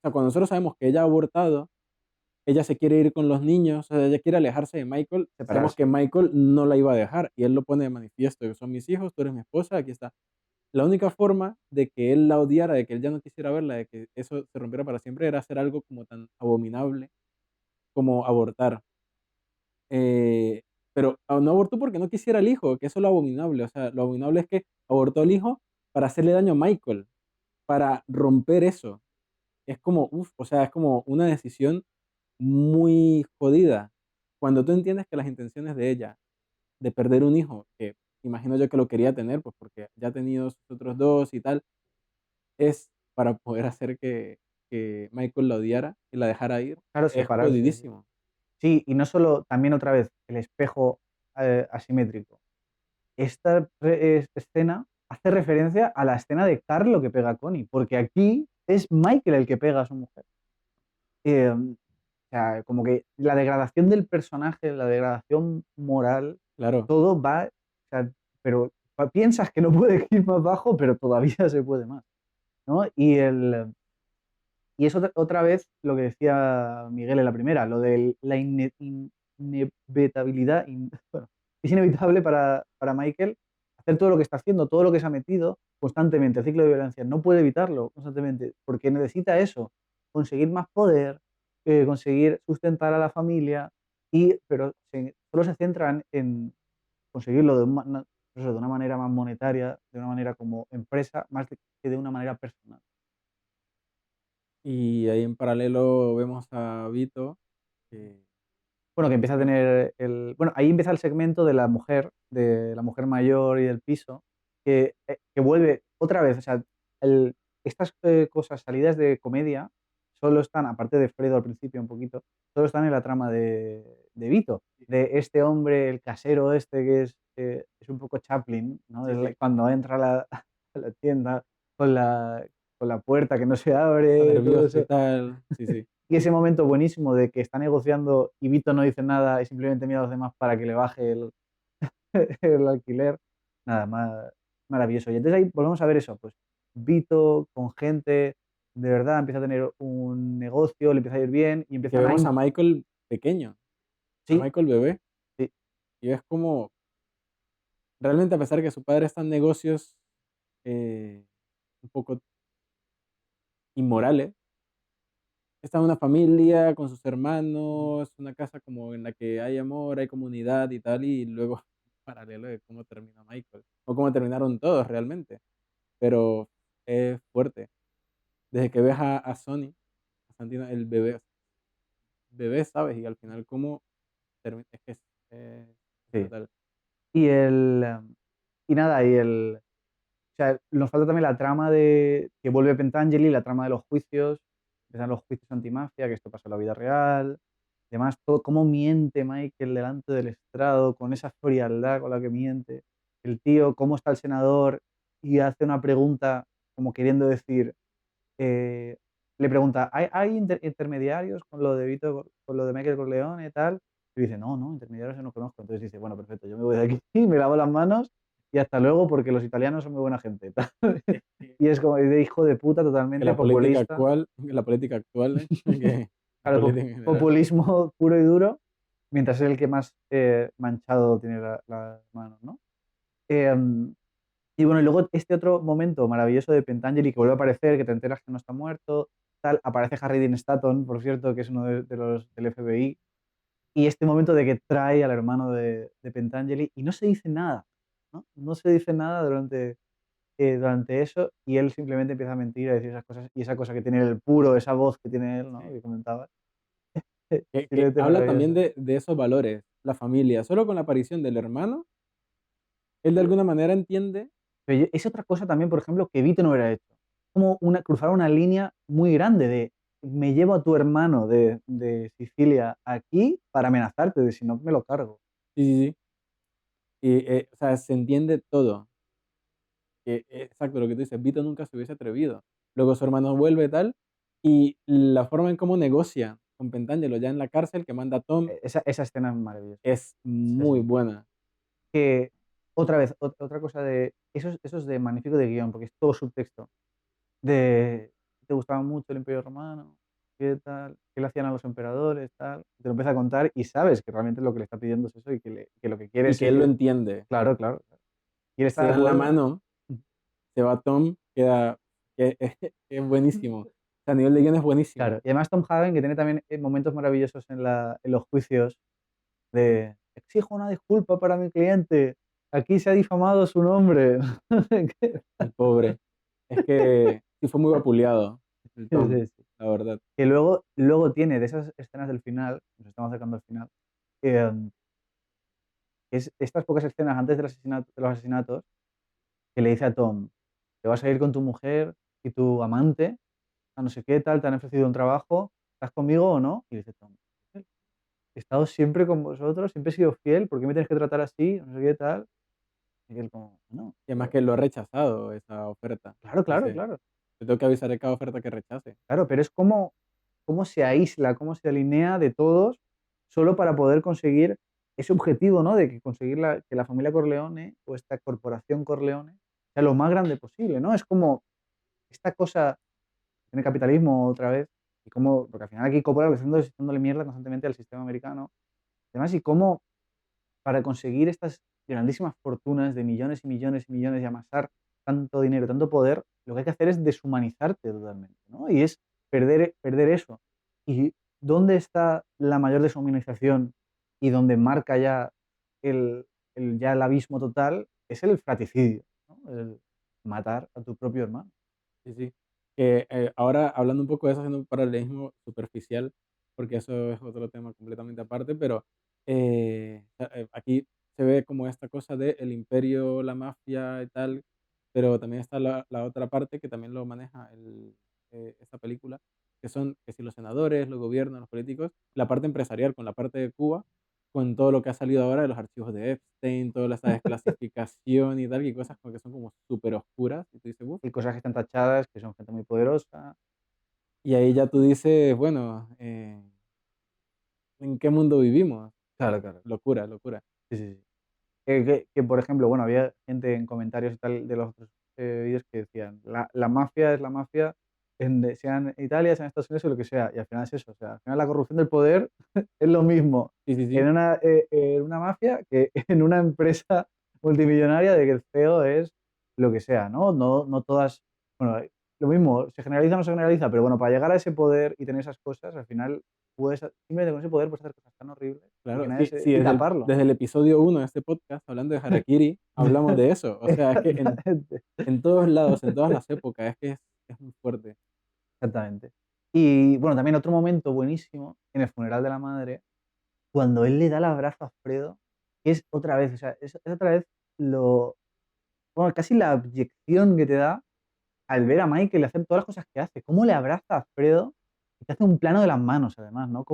sea, cuando nosotros sabemos que ella ha abortado, ella se quiere ir con los niños, o sea, ella quiere alejarse de Michael, sabemos Separarse. que Michael no la iba a dejar y él lo pone de manifiesto, que son mis hijos, tú eres mi esposa, aquí está. La única forma de que él la odiara, de que él ya no quisiera verla, de que eso se rompiera para siempre, era hacer algo como tan abominable como abortar. Pero no abortó porque no quisiera el hijo, que eso es lo abominable. O sea, lo abominable es que abortó al hijo para hacerle daño a Michael, para romper eso. Es como, uff, o sea, es como una decisión muy jodida. Cuando tú entiendes que las intenciones de ella, de perder un hijo, que imagino yo que lo quería tener, pues porque ya ha tenido sus otros dos y tal, es para poder hacer que Michael la odiara y la dejara ir, Claro, es separarse. Sí. jodidísimo. Sí, y no solo, también otra vez, el espejo asimétrico. Esta escena hace referencia a la escena de Carlo que pega a Connie, porque aquí es Michael el que pega a su mujer. O sea, como que la degradación del personaje, la degradación moral, Claro. todo va, o sea, pero piensas que no puede ir más bajo, pero todavía se puede más. ¿no? Y es otra vez lo que decía Miguel en la primera, lo de la inevitabilidad. Bueno, es inevitable para Michael hacer todo lo que está haciendo, todo lo que se ha metido constantemente, el ciclo de violencia. No puede evitarlo constantemente, porque necesita eso, conseguir más poder, conseguir sustentar a la familia, pero solo se centran en conseguirlo de una manera más monetaria, de una manera como empresa, más que de una manera personal. Y ahí en paralelo vemos a Vito, que Bueno, que empieza a pues, tener Bueno, ahí empieza el segmento de la mujer mayor y del piso, que vuelve otra vez, o sea, estas cosas, salidas de comedia, solo están, aparte de Fredo al principio un poquito, solo están en la trama de Vito, de este hombre, el casero este, que es un poco Chaplin, ¿no? sí, sí, Cuando entra a a la tienda con con la puerta que no se está abre, todo nervioso y eso. tal, sí, sí. Y ese momento buenísimo de que está negociando y Vito no dice nada y simplemente mira a los demás para que le baje el alquiler, nada, más maravilloso. Y entonces ahí volvemos a ver eso, pues Vito con gente, de verdad empieza a tener un negocio, le empieza a ir bien y Y que empiezan a... vemos a Michael pequeño, a Sí, Michael bebé, sí, y es como, realmente a pesar que su padre está en negocios un poco inmorales, está en una familia con sus hermanos, una casa como en la que hay amor, hay comunidad y tal, y luego paralelo de cómo termina Michael, o cómo terminaron todos realmente, pero es fuerte. Desde que ves a Sonny, a Santino, el bebé, ¿sabes? Y al final cómo termina, es que es sí. brutal. Y y nada, o sea, nos falta también la trama de que vuelve Pentangeli, la trama de los juicios, empiezan los juicios antimafia, que esto pasa en la vida real. Además, todo, cómo miente Michael delante del estrado, con esa frialdad con la que miente. El tío, cómo está el senador y hace una pregunta como queriendo decir, eh, le pregunta, ¿hay intermediarios con lo de Vito, con lo de Michael Corleone y tal? Y dice, no, no, intermediarios yo no conozco. Entonces dice, bueno, perfecto, yo me voy de aquí, me lavo las manos y hasta luego porque los italianos son muy buena gente. Tal. Es Y es como de hijo de puta que totalmente populista. la política actual, que la Claro, política en general, populismo puro y duro, mientras es el que más manchado tiene las manos, ¿no? Em, y bueno, y luego este otro momento maravilloso de Pentangeli que vuelve a aparecer, que te enteras que no está muerto, tal, aparece Harry Dean Stanton, por cierto, que es uno de los del FBI, y este momento de que trae al hermano de Pentangeli y no se dice nada, ¿no? No se dice nada durante eso y él simplemente empieza a mentir, a decir esas cosas, y esa cosa que tiene el puro, esa voz que tiene él, ¿no? sí. Que comentaba, Que simplemente habla también maravillosa. de esos valores, la familia, solo con la aparición del hermano, él de alguna manera entiende, Pero es otra cosa también, por ejemplo, que Vito no hubiera hecho. Como cruzar una línea muy grande de me llevo a tu hermano de Sicilia aquí para amenazarte, de si no me lo cargo. sí, sí, sí, y, o sea, se entiende todo, que exacto lo que tú dices, Vito nunca se hubiese atrevido. Luego su hermano vuelve tal, y la forma en cómo negocia con Pentangelo ya en la cárcel, que manda a Tom, Esa escena es maravillosa. es Sí, muy sí. buena. Que otra vez, otra cosa de. Eso es de magnífico de guión, porque es todo subtexto. De. ¿Te gustaba mucho el Imperio Romano? ¿Qué tal? ¿Qué le hacían a los emperadores? Tal. Te lo empieza a contar y sabes que realmente lo que le está pidiendo es eso y que lo que quiere Y es que él lo seguir. entiende. Claro, claro. Quiere estar Se de dan la acuerdo. mano, se va Tom, queda, que, es buenísimo. O sea, a nivel de guión es buenísimo. Claro, y además Tom Hagen, que tiene también momentos maravillosos en los juicios, de exijo una disculpa para mi cliente, aquí se ha difamado su nombre. El pobre. Es que sí fue muy vapuleado, el Sí, Tom, sí, sí. la verdad. Que luego tiene de esas escenas del final, nos estamos acercando al final, eh, es estas pocas escenas antes de los asesinatos, que le dice a Tom, te vas a ir con tu mujer y tu amante, a no sé qué tal, te han ofrecido un trabajo, ¿estás conmigo o no? Y dice Tom, he estado siempre con vosotros, siempre he sido fiel, ¿por qué me tienes que tratar así? No sé qué tal. Y él como, no, Y además que lo ha rechazado esa oferta. claro, claro, Dice, claro, te tengo que avisar de cada oferta que rechace. claro, pero es como cómo se aísla, cómo se alinea de todos solo para poder conseguir ese objetivo, ¿no? De que conseguir que la familia Corleone o esta corporación Corleone sea lo más grande posible, ¿no? Es como, esta cosa en el capitalismo otra vez, y cómo, porque al final aquí Coppola lo que está haciendo es dándole mierda constantemente al sistema americano, además, y cómo para conseguir estas grandísimas fortunas de millones y millones y millones y amasar tanto dinero, tanto poder, lo que hay que hacer es deshumanizarte totalmente, ¿no? Y es perder eso. ¿Y dónde está la mayor deshumanización y donde marca ya ya el abismo total? Es el fratricidio, ¿no? El matar a tu propio hermano. Sí, sí. Que ahora hablando un poco de eso, haciendo un paralelismo superficial, porque eso es otro tema completamente aparte, pero aquí se ve como esta cosa de el imperio, la mafia y tal, pero también está la otra parte que también lo maneja esta película, que son que si los senadores, los gobiernos, los políticos, la parte empresarial con la parte de Cuba, con todo lo que ha salido ahora de los archivos de Epstein, toda esa desclasificación y tal, y cosas como que son como súper oscuras, y tú dices, "Uf". Hay cosas que están tachadas, que son gente muy poderosa. Y ahí ya tú dices, bueno, ¿en qué mundo vivimos? Claro, claro. Locura, locura. Sí, sí, sí. Por ejemplo, bueno, había gente en comentarios y tal de los otros vídeos que decían, la mafia es la mafia, sea en Italia, sea en Estados Unidos o lo que sea, y al final es eso, o sea, al final la corrupción del poder es lo mismo Sí, sí, sí. en una mafia que en una empresa multimillonaria de que el CEO es lo que sea, ¿no? No todas, bueno, lo mismo, se generaliza o no se generaliza, pero bueno, para llegar a ese poder y tener esas cosas, al final puedes, simplemente con ese poder puedes hacer cosas tan horribles y que Claro, nadie sí, se, sí, y taparlo. desde el episodio 1 de este podcast, hablando de Harakiri, hablamos de eso. O sea, es que Exactamente, en todos lados, en todas las épocas, es que es muy fuerte. exactamente. Y bueno, también otro momento buenísimo en el funeral de la madre, cuando él le da el abrazo a Alfredo, que es otra vez, o sea, es otra vez bueno, casi la abyección que te da al ver a Michael hacer todas las cosas que hace. Cómo le abraza a Alfredo y te hace un plano de las manos, además, ¿no?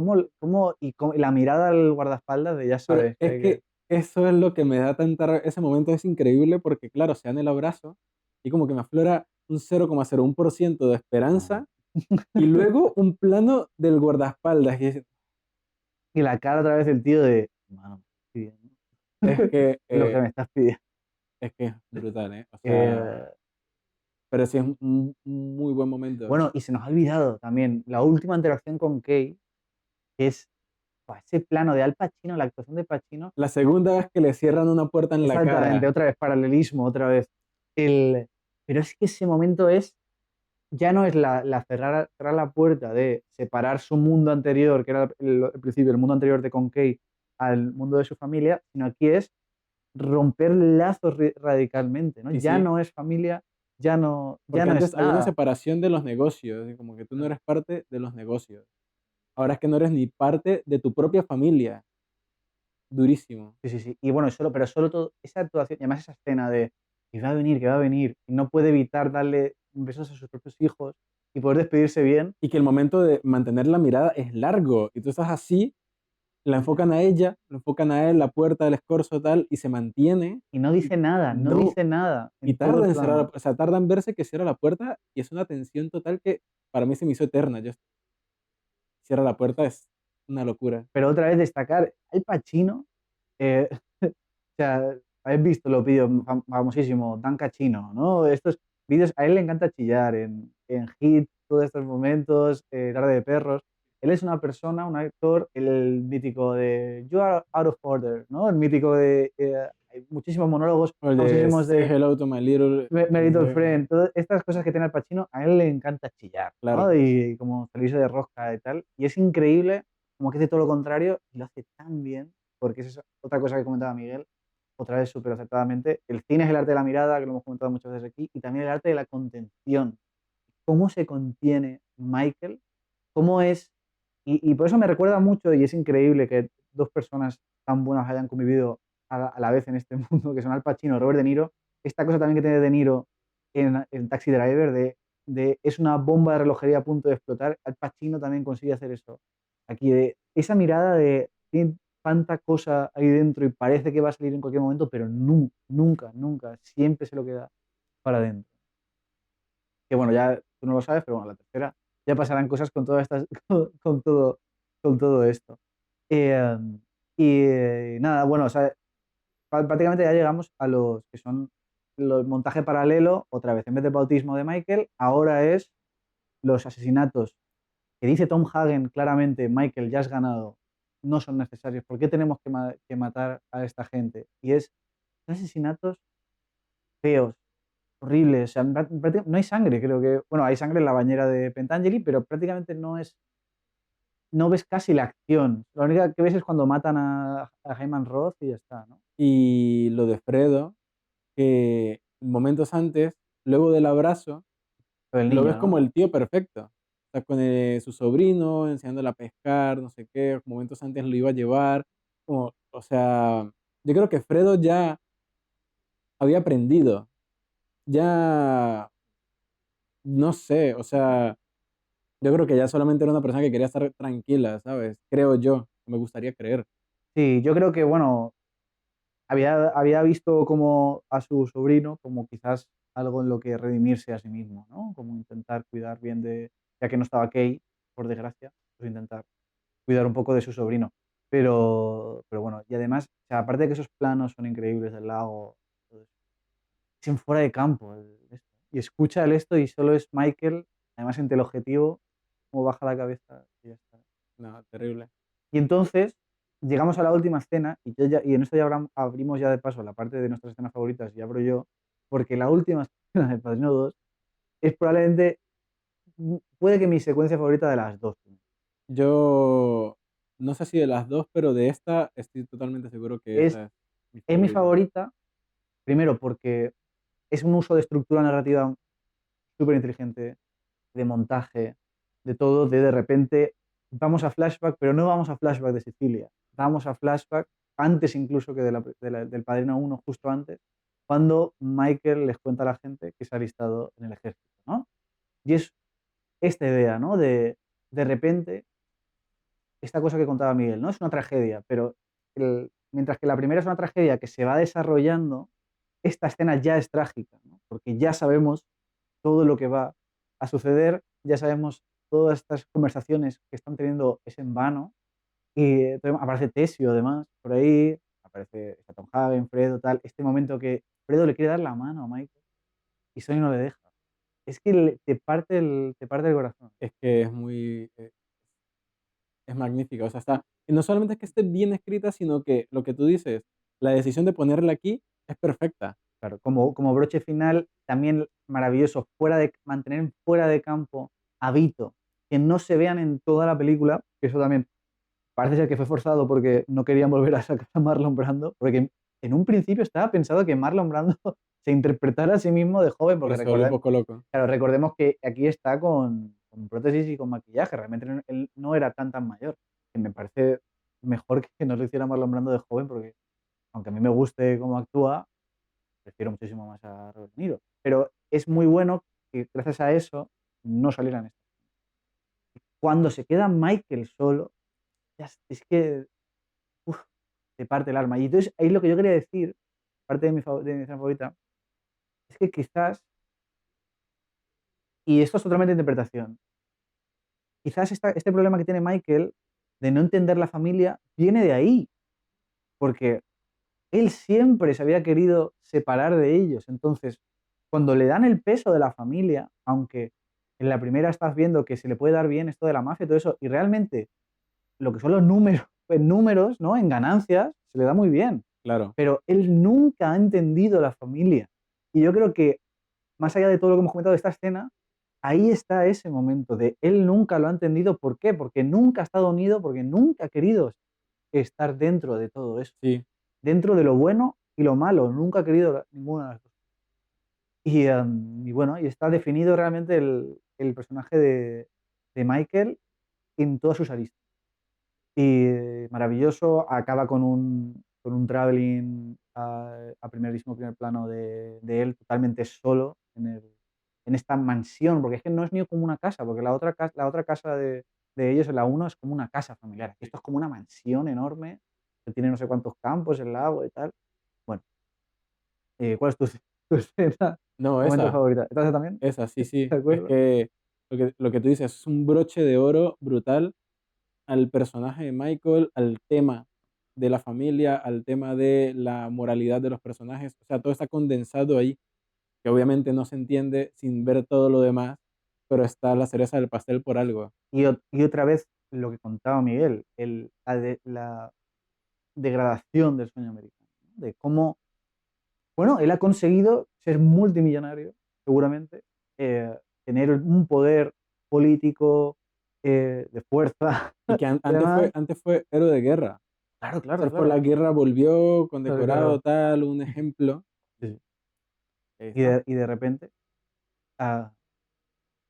Y la mirada al guardaespaldas de ya Pero sabes que es hay que. que eso es lo que me da ese momento es increíble porque, claro, se dan el abrazo y como que me aflora un 0,01% de Ah. esperanza y luego un plano del guardaespaldas. Y la cara otra vez del tío de, mano, me estás pidiendo. Es que, Lo que me estás pidiendo. es que es brutal, ¿eh? O sea, Eh, pero sí es un muy buen momento. Bueno, y se nos ha olvidado también la última interacción con Kay, que es ese plano de Al Pacino, la actuación de Pacino. La segunda vez que le cierran una puerta en la Exactamente, cara. otra vez paralelismo, otra vez. Pero es que ese momento ya no es cerrar la puerta de separar su mundo anterior, que era el principio, el mundo anterior de con Kay, al mundo de su familia, sino aquí es romper lazos radicalmente, ¿no? Sí, Ya sí. no es familia, ya Porque no es antes había una nada. separación de los negocios, y como que tú no eres parte de los negocios. Ahora es que no eres ni parte de tu propia familia. Durísimo. Sí, sí, sí. Y bueno, pero solo todo, esa actuación, y además esa escena de que va a venir, y no puede evitar darle besos a sus propios hijos y poder despedirse bien, Y que el momento de mantener la mirada es largo. Y tú estás así, la enfocan a ella, lo enfocan a él, la puerta del escorzo tal, y se mantiene. y no Y dice nada, no no, dice nada y en todo tarda el en cerrar, plano. o sea, tarda en verse que cierra la puerta y es una tensión total que para mí se me hizo eterna. Yo cierra la puerta, es una locura. Pero otra vez destacar, Al Pacino, o sea, habéis visto los vídeos famosísimos, Dan Cachino, ¿no? Estos vídeos, a él le encanta chillar en Hit, todos estos momentos, Tarde de Perros. Él es una persona, un actor, el mítico de You Are Out of Order, ¿no? El mítico de hay muchísimos monólogos O el de famosísimos Say de Hello to My Little, My Little Friend, todas estas cosas que tiene Al Pacino, a él le encanta chillar, ¿no? claro. Y como salirse de rosca y tal. Y es increíble como que hace todo lo contrario y lo hace tan bien, porque esa es otra cosa que comentaba Miguel, otra vez súper acertadamente. El cine es el arte de la mirada, que lo hemos comentado muchas veces aquí, y también el arte de la contención. Cómo se contiene Michael, cómo es. Y por eso me recuerda mucho, y es increíble que dos personas tan buenas hayan convivido a la vez en este mundo, que son Al Pacino y Robert De Niro. Esta cosa también que tiene De Niro en Taxi Driver, es una bomba de relojería a punto de explotar. Al Pacino también consigue hacer eso. Aquí, de esa mirada de tiene tanta cosa ahí dentro y parece que va a salir en cualquier momento, pero nunca, nunca, nunca, siempre se lo queda para adentro. Que bueno, ya tú no lo sabes, pero bueno, la tercera ya pasarán cosas con todas estas, con todo esto. Eh, y nada, bueno, o sea, prácticamente ya llegamos a los que son el montaje paralelo, otra vez, en vez del bautismo de Michael, ahora es los asesinatos que dice Tom Hagen claramente: Michael, ya has ganado, no son necesarios, ¿por qué tenemos que matar a esta gente? Y es asesinatos feos, horribles, o sea, no hay sangre, creo que, bueno, hay sangre en la bañera de Pentangeli, pero prácticamente no ves casi la acción. La única que ves es cuando matan a Hyman Roth y ya está, ¿no? Y lo de Fredo, que momentos antes, luego del abrazo, Pero el lo ves niño, como ¿no? el tío perfecto. Está con su sobrino, enseñándole a pescar, no sé qué, momentos antes lo iba a llevar. Como, o sea, yo creo que Fredo ya había aprendido, ya, no sé, o sea, yo creo que ya solamente era una persona que quería estar tranquila, ¿sabes? Creo yo, me gustaría creer. Sí, yo creo que, bueno, había visto como a su sobrino como quizás algo en lo que redimirse a sí mismo, ¿no? Como intentar cuidar bien ya que no estaba Kay, por desgracia, pues intentar cuidar un poco de su sobrino. Pero bueno, y además, o sea, aparte de que esos planos son increíbles del lago, todo eso, es en fuera de campo esto. Y escucha el esto y solo es Michael, además en teleobjetivo, como baja la cabeza y ya está. No, terrible. Y entonces llegamos a la última escena y en esto ya abrimos ya de paso la parte de nuestras escenas favoritas y abro yo, porque la última escena del Padrino 2 es probablemente, puede que mi secuencia favorita de las dos. Yo no sé si de las dos, pero de esta estoy totalmente seguro que Es, esa es mi es mi favorita. favorita, primero porque es un uso de estructura narrativa súper inteligente, de montaje, de todo, de repente vamos a flashback, pero no vamos a flashback de Sicilia, vamos a flashback antes incluso que del Padrino 1, justo antes, cuando Michael les cuenta a la gente que se ha alistado en el ejército, ¿no? Y es esta idea, ¿no? De repente, esta cosa que contaba Miguel, ¿no? Es una tragedia, pero mientras que la primera es una tragedia que se va desarrollando, esta escena ya es trágica, ¿no? Porque ya sabemos todo lo que va a suceder, ya sabemos todas estas conversaciones que están teniendo es en vano, y aparece Tesio además, por ahí, aparece está Tom Hagen, Fredo, tal, este momento que Fredo le quiere dar la mano a Michael y Sony no le deja. Es que te parte el corazón. Es que es muy, es magnífica. O sea, está, y no solamente es que esté bien escrita, sino que lo que tú dices, la decisión de ponerla aquí es perfecta. Claro, como broche final, también maravilloso, mantener fuera de campo a Vito, que no se vean en toda la película, que eso también parece ser que fue forzado porque no querían volver a sacar a Marlon Brando, porque en un principio estaba pensado que Marlon Brando se interpretara a sí mismo de joven, Pero porque se volvió un poco loco. claro, recordemos que aquí está con prótesis y con maquillaje, realmente él no era tan mayor, que me parece mejor que no lo hiciera Marlon Brando de joven, porque aunque a mí me guste cómo actúa, prefiero muchísimo más a Robert De Niro. Pero es muy bueno que gracias a eso no salieran estas. Cuando se queda Michael solo, es que uf, te parte el alma. Y entonces ahí lo que yo quería decir, parte de mi escena favorita, es que quizás, y esto es totalmente interpretación, quizás este problema que tiene Michael de no entender la familia viene de ahí, porque él siempre se había querido separar de ellos. Entonces, cuando le dan el peso de la familia, aunque en la primera estás viendo que se le puede dar bien esto de la mafia y todo eso, y realmente lo que son los números, en números, ¿no? En ganancias, se le da muy bien. Claro. Pero él nunca ha entendido la familia. Y yo creo que, más allá de todo lo que hemos comentado de esta escena, ahí está ese momento de él nunca lo ha entendido. ¿Por qué? Porque nunca ha estado unido, porque nunca ha querido estar dentro de todo eso, Sí. dentro de lo bueno y lo malo. Nunca ha querido ninguna de las dos. Y bueno, y está definido realmente el personaje de Michael en todas sus aristas. Y maravilloso, acaba con un traveling a primerísimo primer plano de él totalmente solo en esta mansión, porque es que no es ni como una casa, porque la otra casa de ellos, en la uno es como una casa familiar. Aquí esto es como una mansión enorme que tiene no sé cuántos campos, el lago y tal. Bueno, ¿cuál es tu escena, No, momento favorita? ¿Esta también? esa, sí, sí. ¿De Es acuerdo? que lo que tú dices es un broche de oro brutal al personaje de Michael, al tema de la familia, al tema de la moralidad de los personajes. O sea, todo está condensado ahí. que obviamente no se entiende sin ver todo lo demás, pero está la cereza del pastel por algo. Y otra vez lo que contaba Miguel, la degradación del sueño americano, ¿no? De cómo, bueno, él ha conseguido ser multimillonario, seguramente, tener un poder político, de fuerza Y que y demás. antes fue héroe de guerra. Claro, claro, Ser por la claro. guerra volvió Claro, condecorado, claro. tal, un ejemplo. Sí, sí. Ahí Y está. de repente, ah,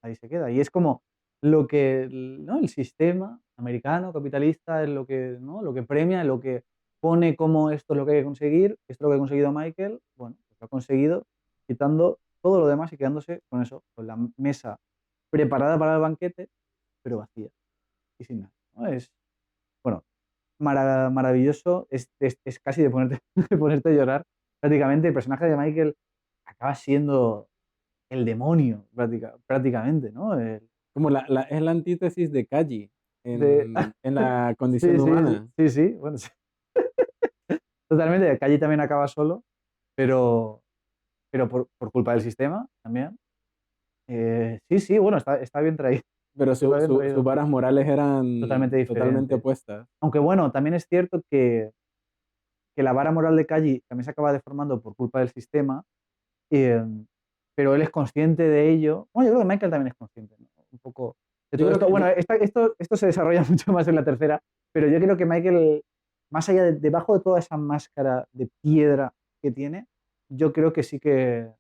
ahí se queda. Y es como lo que ¿no? El sistema americano capitalista es lo que, ¿no? Lo que premia, lo que pone como esto es lo que hay que conseguir, esto es lo que ha conseguido Michael, bueno, pues lo ha conseguido quitando todo lo demás y quedándose con eso, con la mesa preparada para el banquete, pero vacía y sin nada, ¿no? Es, bueno, maravilloso, es casi de ponerte, de ponerte a llorar. Prácticamente el personaje de Michael acaba siendo el demonio, prácticamente, ¿no? Como es la antítesis de Kaji De, en la sí, condición sí, sí, humana. sí, sí, bueno, sí, totalmente. Calle también acaba solo, pero, pero por culpa del sistema también. Sí, sí, bueno, está bien traído, Pero está bien sus traído. varas morales Totalmente eran totalmente diferente. opuestas. Aunque bueno, también es cierto que la vara moral de Calle también se acaba deformando por culpa del sistema, eh, pero él es consciente de ello. Bueno, yo creo que Michael también es consciente, ¿no? Un poco de Yo todo creo esto. que, Bueno, esto se desarrolla mucho más en la tercera, pero yo creo que Michael, más allá de, debajo de toda esa máscara de piedra que tiene, yo creo que sí que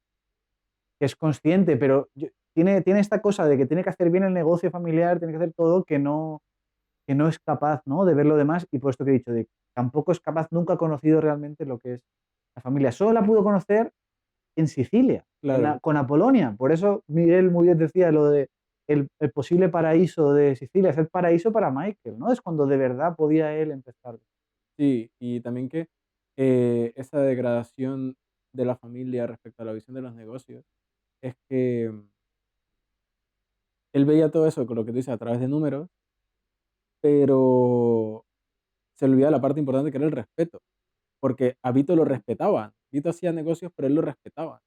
es consciente, pero tiene esta cosa de que tiene que hacer bien el negocio familiar, tiene que hacer todo que no es capaz, ¿no? De ver lo demás y por esto que he dicho, de tampoco es capaz, nunca ha conocido realmente lo que es la familia. Solo la pudo conocer en Sicilia, claro, con Apolonia. Por eso Miguel muy bien decía lo de el posible paraíso de Sicilia, es el paraíso para Michael, ¿no? Es cuando de verdad podía él empezar. sí, y también que esa degradación de la familia respecto a la visión de los negocios es que él veía todo eso con lo que tú dices a través de números, pero se olvida la parte importante que era el respeto, porque a Vito lo respetaban. Vito hacía negocios, pero él lo respetaba.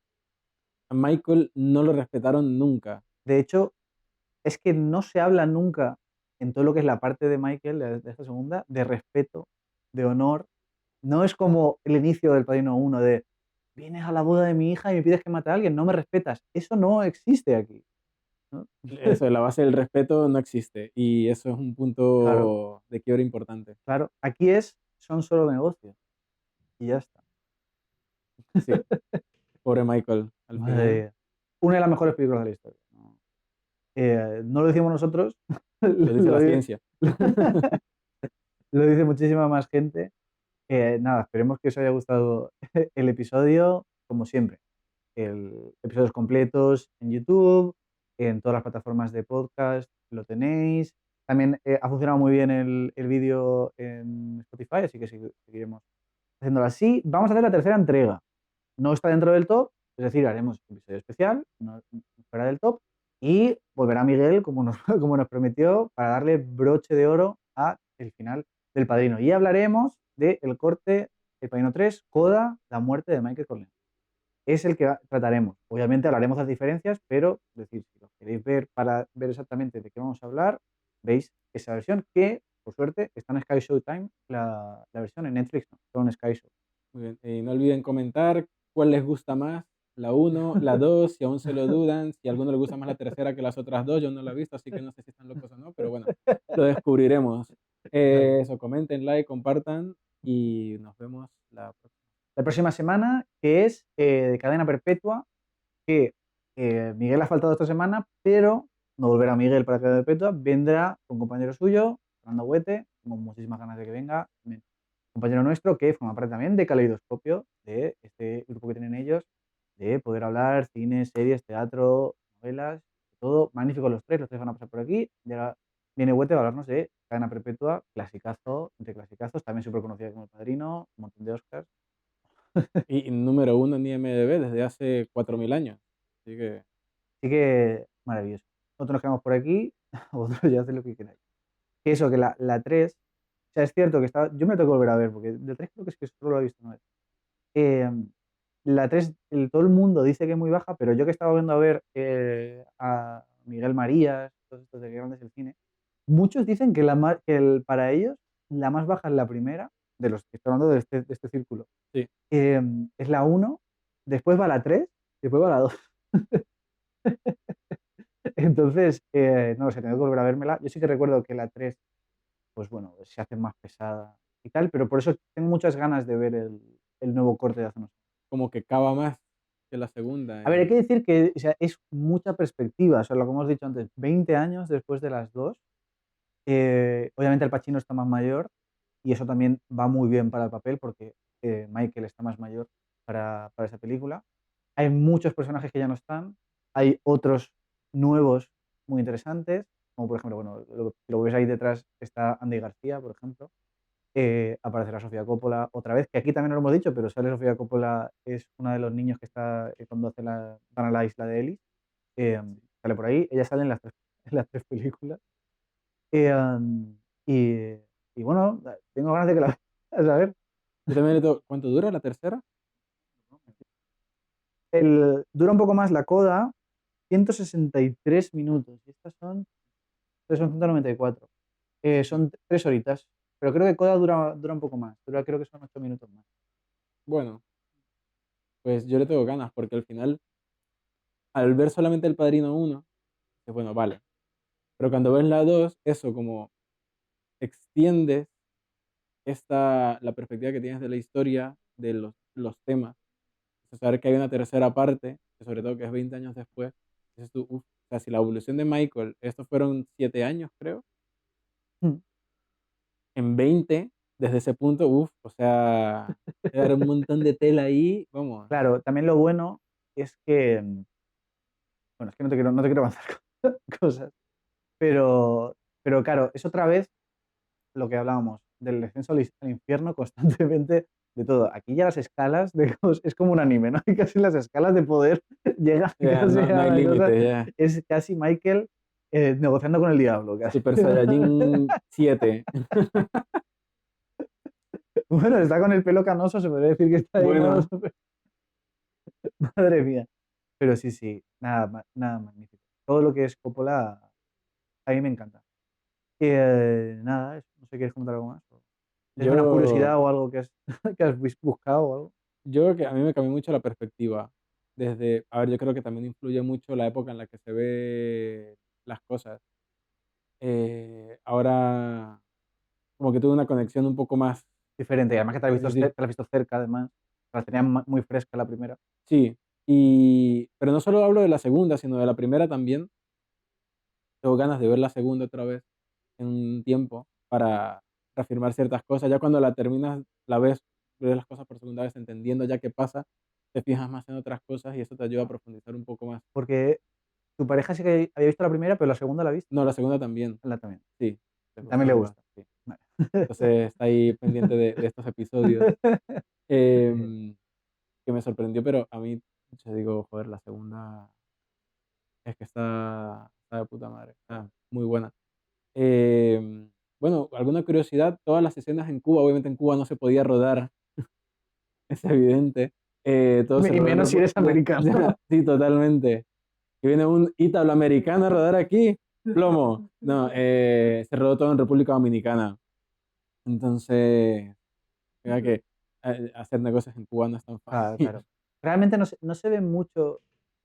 A Michael no lo respetaron nunca. De hecho, es que no se habla nunca en todo lo que es la parte de Michael, de esta segunda, de respeto, de honor. No es como el inicio del Padrino 1 de vienes a la boda de mi hija y me pides que mate a alguien, no me respetas. Eso no existe aquí, ¿no? Eso, la base del respeto no existe y eso es un Claro, punto de quiebre importante. claro. Aquí son solo negocios y ya está. Sí, pobre Michael, al Madre final mía. Una de las mejores películas de la historia. No, no lo decimos nosotros, lo dice lo la dice, ciencia. lo dice muchísima más gente. Nada, esperemos que os haya gustado el episodio, como siempre. Episodios completos en YouTube, en todas las plataformas de podcast, lo tenéis. También ha funcionado muy bien el vídeo en Spotify, así que seguiremos haciéndolo así. Vamos a hacer la tercera entrega. No está dentro del top, es decir, haremos un episodio especial, no fuera del top, y volverá Miguel, como nos, como nos prometió, para darle broche de oro a el final del Padrino. Y hablaremos del corte El Padrino 3, Coda, la muerte de Michael Corleone. Es el que trataremos. Obviamente hablaremos de las diferencias, pero es decir, si lo queréis ver para ver exactamente de qué vamos a hablar, veis esa versión que, por suerte, está en Sky Showtime, la versión en Netflix, no, solo en Sky Show. Muy bien. Y no olviden comentar cuál les gusta más, la uno, la 2, si aún se lo dudan, si a alguno le gusta más la tercera que las otras dos, yo no la he visto, así que no sé si están locos o no, pero bueno, lo descubriremos. Eso, comenten, like, compartan y nos vemos la próxima. La próxima semana, que es de cadena perpetua, que Miguel ha faltado esta semana, pero no volverá Miguel para cadena perpetua, vendrá un compañero suyo, Fernando Huete, tengo muchísimas ganas de que venga, un compañero nuestro que forma parte también de Caleidoscopio, de este grupo que tienen ellos, de poder hablar cine, series, teatro, novelas, todo magnífico los tres van a pasar por aquí, y ahora viene Huete a hablarnos de cadena perpetua, clasicazo, entre clasicazos, también súper conocida como El Padrino, un montón de Oscars. Y número uno en IMDb desde hace 4000 años. Así que, Así que maravilloso. Nosotros nos quedamos por aquí, vosotros ya hacéis lo que queráis. Que eso, que la 3, o sea, es cierto que está, yo me lo tengo que volver a ver, porque del 3 creo que es que solo lo he visto una vez. Eh, la 3 todo el mundo dice que es muy baja, pero yo que estaba viendo a ver a Miguel Marías, todos estos de Grandes del Cine, muchos dicen que, para ellos la más baja es la primera, de los que estoy hablando de este círculo. Sí, Es la uno, después va la 3, después va la 2. Entonces, no lo sé, tengo que volver a vérmela. Yo sí que recuerdo que la 3 pues bueno, se hace más pesada y tal, pero por eso tengo muchas ganas de ver el nuevo corte de hace unos años. como que cava más que la segunda. A ver, hay que decir que o sea, es mucha perspectiva, o sea, lo que hemos dicho antes, 20 años después de las dos. Obviamente el Pacino está más mayor y eso también va muy bien para el papel porque Michael está más mayor para esa película. Hay muchos personajes que ya no están, hay otros nuevos muy interesantes, como por ejemplo, bueno, si lo ves ahí detrás está Andy García, por ejemplo. Aparecerá Sofía Coppola otra vez, que aquí también no lo hemos dicho, pero sale Sofía Coppola, es una de los niños que está cuando van a la isla de Ellis. eh, Sale por ahí, ella sale en las tres, en las tres películas. Eh, um, y, y bueno, tengo ganas de que la veas, a ver. Yo también le tengo, ¿cuánto dura la tercera? Dura un poco más la coda, 163 minutos, y estas son 194. Son 3 horitas, pero creo que coda dura un poco más, creo que son 8 minutos más. Bueno, pues yo le tengo ganas porque al final, al ver solamente El Padrino uno, es bueno, vale. Pero cuando ves la 2 eso como extiendes la perspectiva que tienes de la historia, de los temas. O sea, saber que hay una tercera parte, que sobre todo que es 20 años después, dices tú, uf, o sea, si la evolución de Michael, estos fueron 7 años, creo, Mm. en 20 desde ese punto, uff, o sea, era un montón de tela ahí, vamos. Claro, también lo bueno es que, bueno, es que no te quiero avanzar cosas, pero claro, es otra vez lo que hablábamos, del descenso al infierno constantemente de todo. Aquí ya las escalas es como un anime, ¿no? Y casi las escalas de poder llegan Ya, casi no, no a hay una cosa, límite, ya. es casi Michael negociando con el diablo, casi. Super Saiyajin 7. Bueno, está con el pelo canoso, se podría decir que está ahí, ¿no? Bueno, Madre mía. Pero sí, sí, nada, nada magnífico. Todo lo que es Coppola a mí me encanta. Nada, no sé, ¿quieres contar algo más? ¿Es una yo, curiosidad o algo que has, que has buscado o algo? yo creo que a mí me cambió mucho la perspectiva. Desde, a ver, yo creo que también influye mucho la época en la que se ve las cosas. Ahora, como que tuve una conexión un poco más. Diferente, y además que te Sí, sí, te la has visto cerca, además. La tenía muy fresca la primera. sí. Pero no solo hablo de la segunda, sino de la primera también. Tengo ganas de ver la segunda otra vez en un tiempo para reafirmar ciertas cosas. Ya cuando la terminas, ves las cosas por segunda vez, entendiendo ya qué pasa, te fijas más en otras cosas y eso te ayuda a profundizar un poco más. Porque tu pareja sí que había visto la primera, pero la segunda la viste. No, la segunda también, La también. sí, le También gustó le verla, gusta. sí. Vale. Entonces está ahí pendiente de estos episodios. em, que me sorprendió, pero a mí, yo digo, joder, la segunda es que está de puta madre, está muy buena. Bueno, alguna curiosidad, todas las escenas en Cuba, obviamente en Cuba no se podía rodar, es evidente. Todo se Y rodó en menos si eres americano. Sí, totalmente. Que viene un italoamericano a rodar aquí, plomo. No, se rodó todo en República Dominicana. Entonces, mira que hacer negocios en Cuba no es tan Claro, fácil. claro. Realmente no se ve mucho. O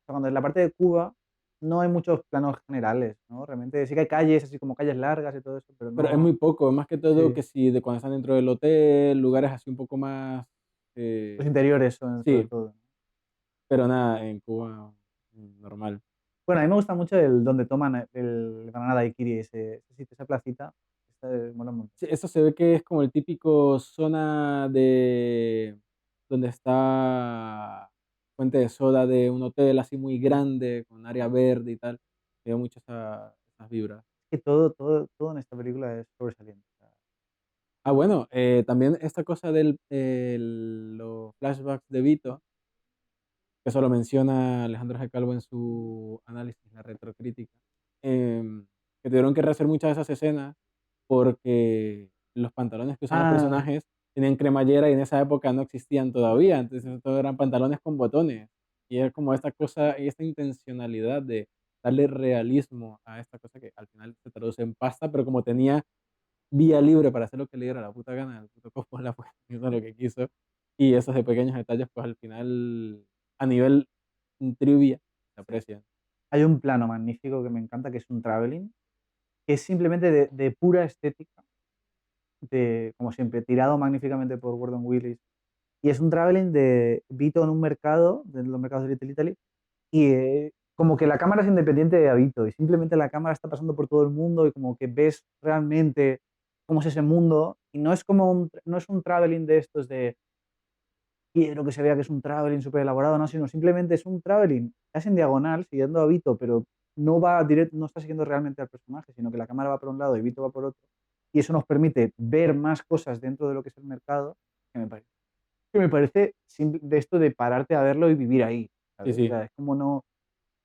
sea, cuando en la parte de Cuba no hay muchos planos generales, ¿no? Realmente sí que hay calles, así como calles largas y todo eso, pero Pero es no. muy poco, más que todo Sí. que si de cuando están dentro del hotel, lugares así un poco más. Los eh, interiores sobre sí, todo. pero nada, en Cuba, normal. Bueno, a mí me gusta mucho el donde toman el Banana Daiquiri, ese sitio, esa placita. Mola un montón. Sí, eso se ve que es como el típico zona de donde está fuente de soda de un hotel así muy grande, con área verde y tal. Veo mucho esas vibras. Que todo en esta película es sobresaliente. O sea, Ah, bueno, también esta cosa los flashbacks de Vito, que eso lo menciona Alejandro G. Calvo en su análisis, la retrocrítica, que tuvieron que rehacer muchas de esas escenas porque los pantalones que usan los Ah, personajes tenían cremallera y en esa época no existían todavía, entonces todo eran pantalones con botones. Y es como esta cosa, y esta intencionalidad de darle realismo a esta cosa que al final se traduce en pasta, pero como tenía vía libre para hacer lo que le diera la puta gana, el puto Coppola pues hizo lo que quiso. Y esos de pequeños detalles, pues al final, a nivel trivia, se aprecian. Hay un plano magnífico que me encanta, que es un traveling, que es simplemente de pura estética, como siempre, tirado magníficamente por Gordon Willis. Y es un traveling de Vito en un mercado, de los mercados de Little Italy, y como que la cámara es independiente de Vito, y simplemente la cámara está pasando por todo el mundo y como que ves realmente cómo es ese mundo, y no es como no es un traveling de estos de quiero que se vea que es un traveling súper elaborado, no, sino simplemente es un traveling, es en diagonal, siguiendo a Vito, pero no va directo, no está siguiendo realmente al personaje, sino que la cámara va por un lado y Vito va por otro, y eso nos permite ver más cosas dentro de lo que es el mercado, que me parece de esto de pararte a verlo y vivir ahí, Sí, ¿sabes? O sí. sea, es como no,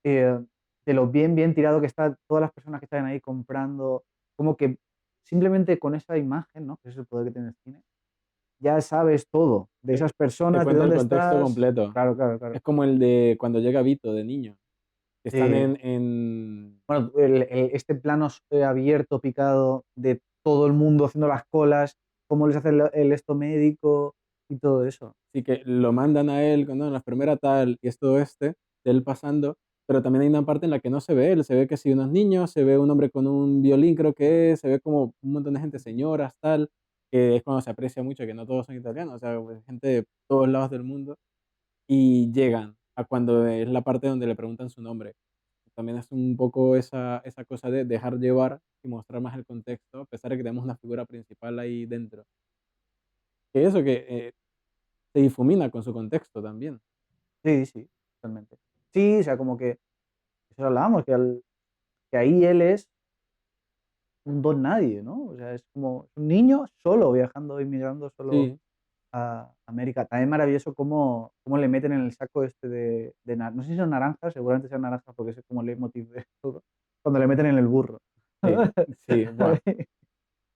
eh, de lo bien, bien tirado que está todas las personas que están ahí comprando, como que simplemente con esa imagen, ¿no? Que es el poder que tiene el cine, ya sabes todo de Te, esas te personas, de cuenta el dónde contexto estás. completo. Claro, claro, claro. Es como el de cuando llega Vito de niño, que están Sí. en... Bueno, este plano abierto, picado, de todo el mundo haciendo las colas, cómo les hace el esto médico y todo eso. Sí, que lo mandan a él, no, en la enfermera tal, y es todo de él pasando, pero también hay una parte en la que no se ve él, se ve que sí unos niños, se ve un hombre con un violín, creo que es, se ve como un montón de gente, señoras, tal, que es cuando se aprecia mucho que no todos son italianos, o sea, pues, gente de todos lados del mundo, y llegan a cuando es la parte donde le preguntan su nombre. También es un poco esa cosa de dejar llevar y mostrar más el contexto, a pesar de que tenemos una figura principal ahí dentro. Que eso que se difumina con su contexto también. Sí, sí, totalmente. Sí, o sea, como que eso hablábamos, que ahí él es un don nadie, ¿no? O sea, es como un niño solo viajando, inmigrando solo Sí, a América. También maravilloso cómo le meten en el saco este no sé si son naranjas, seguramente sean naranjas porque es como el leitmotiv de todo, cuando le meten en el burro. sí, sí, buah.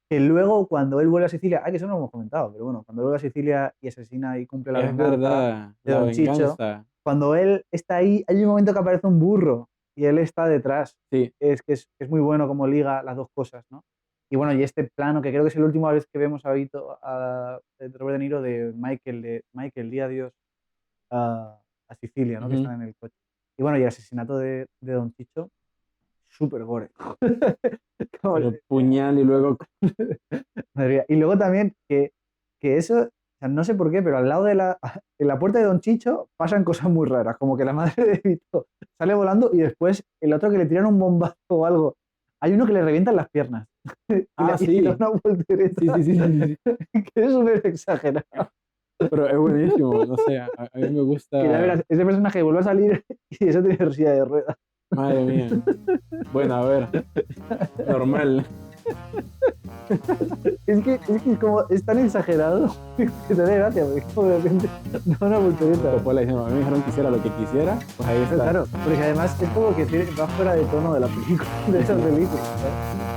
Que luego cuando él vuelve a Sicilia, que eso no lo hemos comentado, pero bueno, cuando vuelve a Sicilia y asesina y cumple la Es venganza verdad, de la Don Chicho, venganza. cuando él está ahí, hay un momento que aparece un burro y él está detrás. Sí, Es muy bueno como liga las dos cosas, ¿no? Y bueno, y este plano, que creo que es la última vez que vemos de Robert De Niro de Michael, di adiós a Sicilia, ¿no? Que ujú. están en el coche. Y bueno, y el asesinato de Don Chicho, súper gore. Como Pero puñal y luego, madre mía. Y luego también que eso, o sea, no sé por qué, pero al lado en la puerta de Don Chicho pasan cosas muy raras, como que la madre de Vito sale volando y después el otro que le tiran un bombazo o algo. Hay uno que le revientan las piernas y da sí, una sí, sí, voltereta sí, sí, sí, sí. que es súper exagerado. Pero es buenísimo, no sé, a mí me Que ya gusta, verás, ese personaje vuelve a salir y eso tiene silla de ruedas. madre mía. Bueno, a ver, normal. Es que como es tan exagerado que te da gracia, porque como de repente da una voltereta. Coppola diciendo, a mí me dijeron que hiciera lo que quisiera, pues ahí Pero está. claro, porque además es como que va fuera de tono de la película, de esa película, ¿sabes?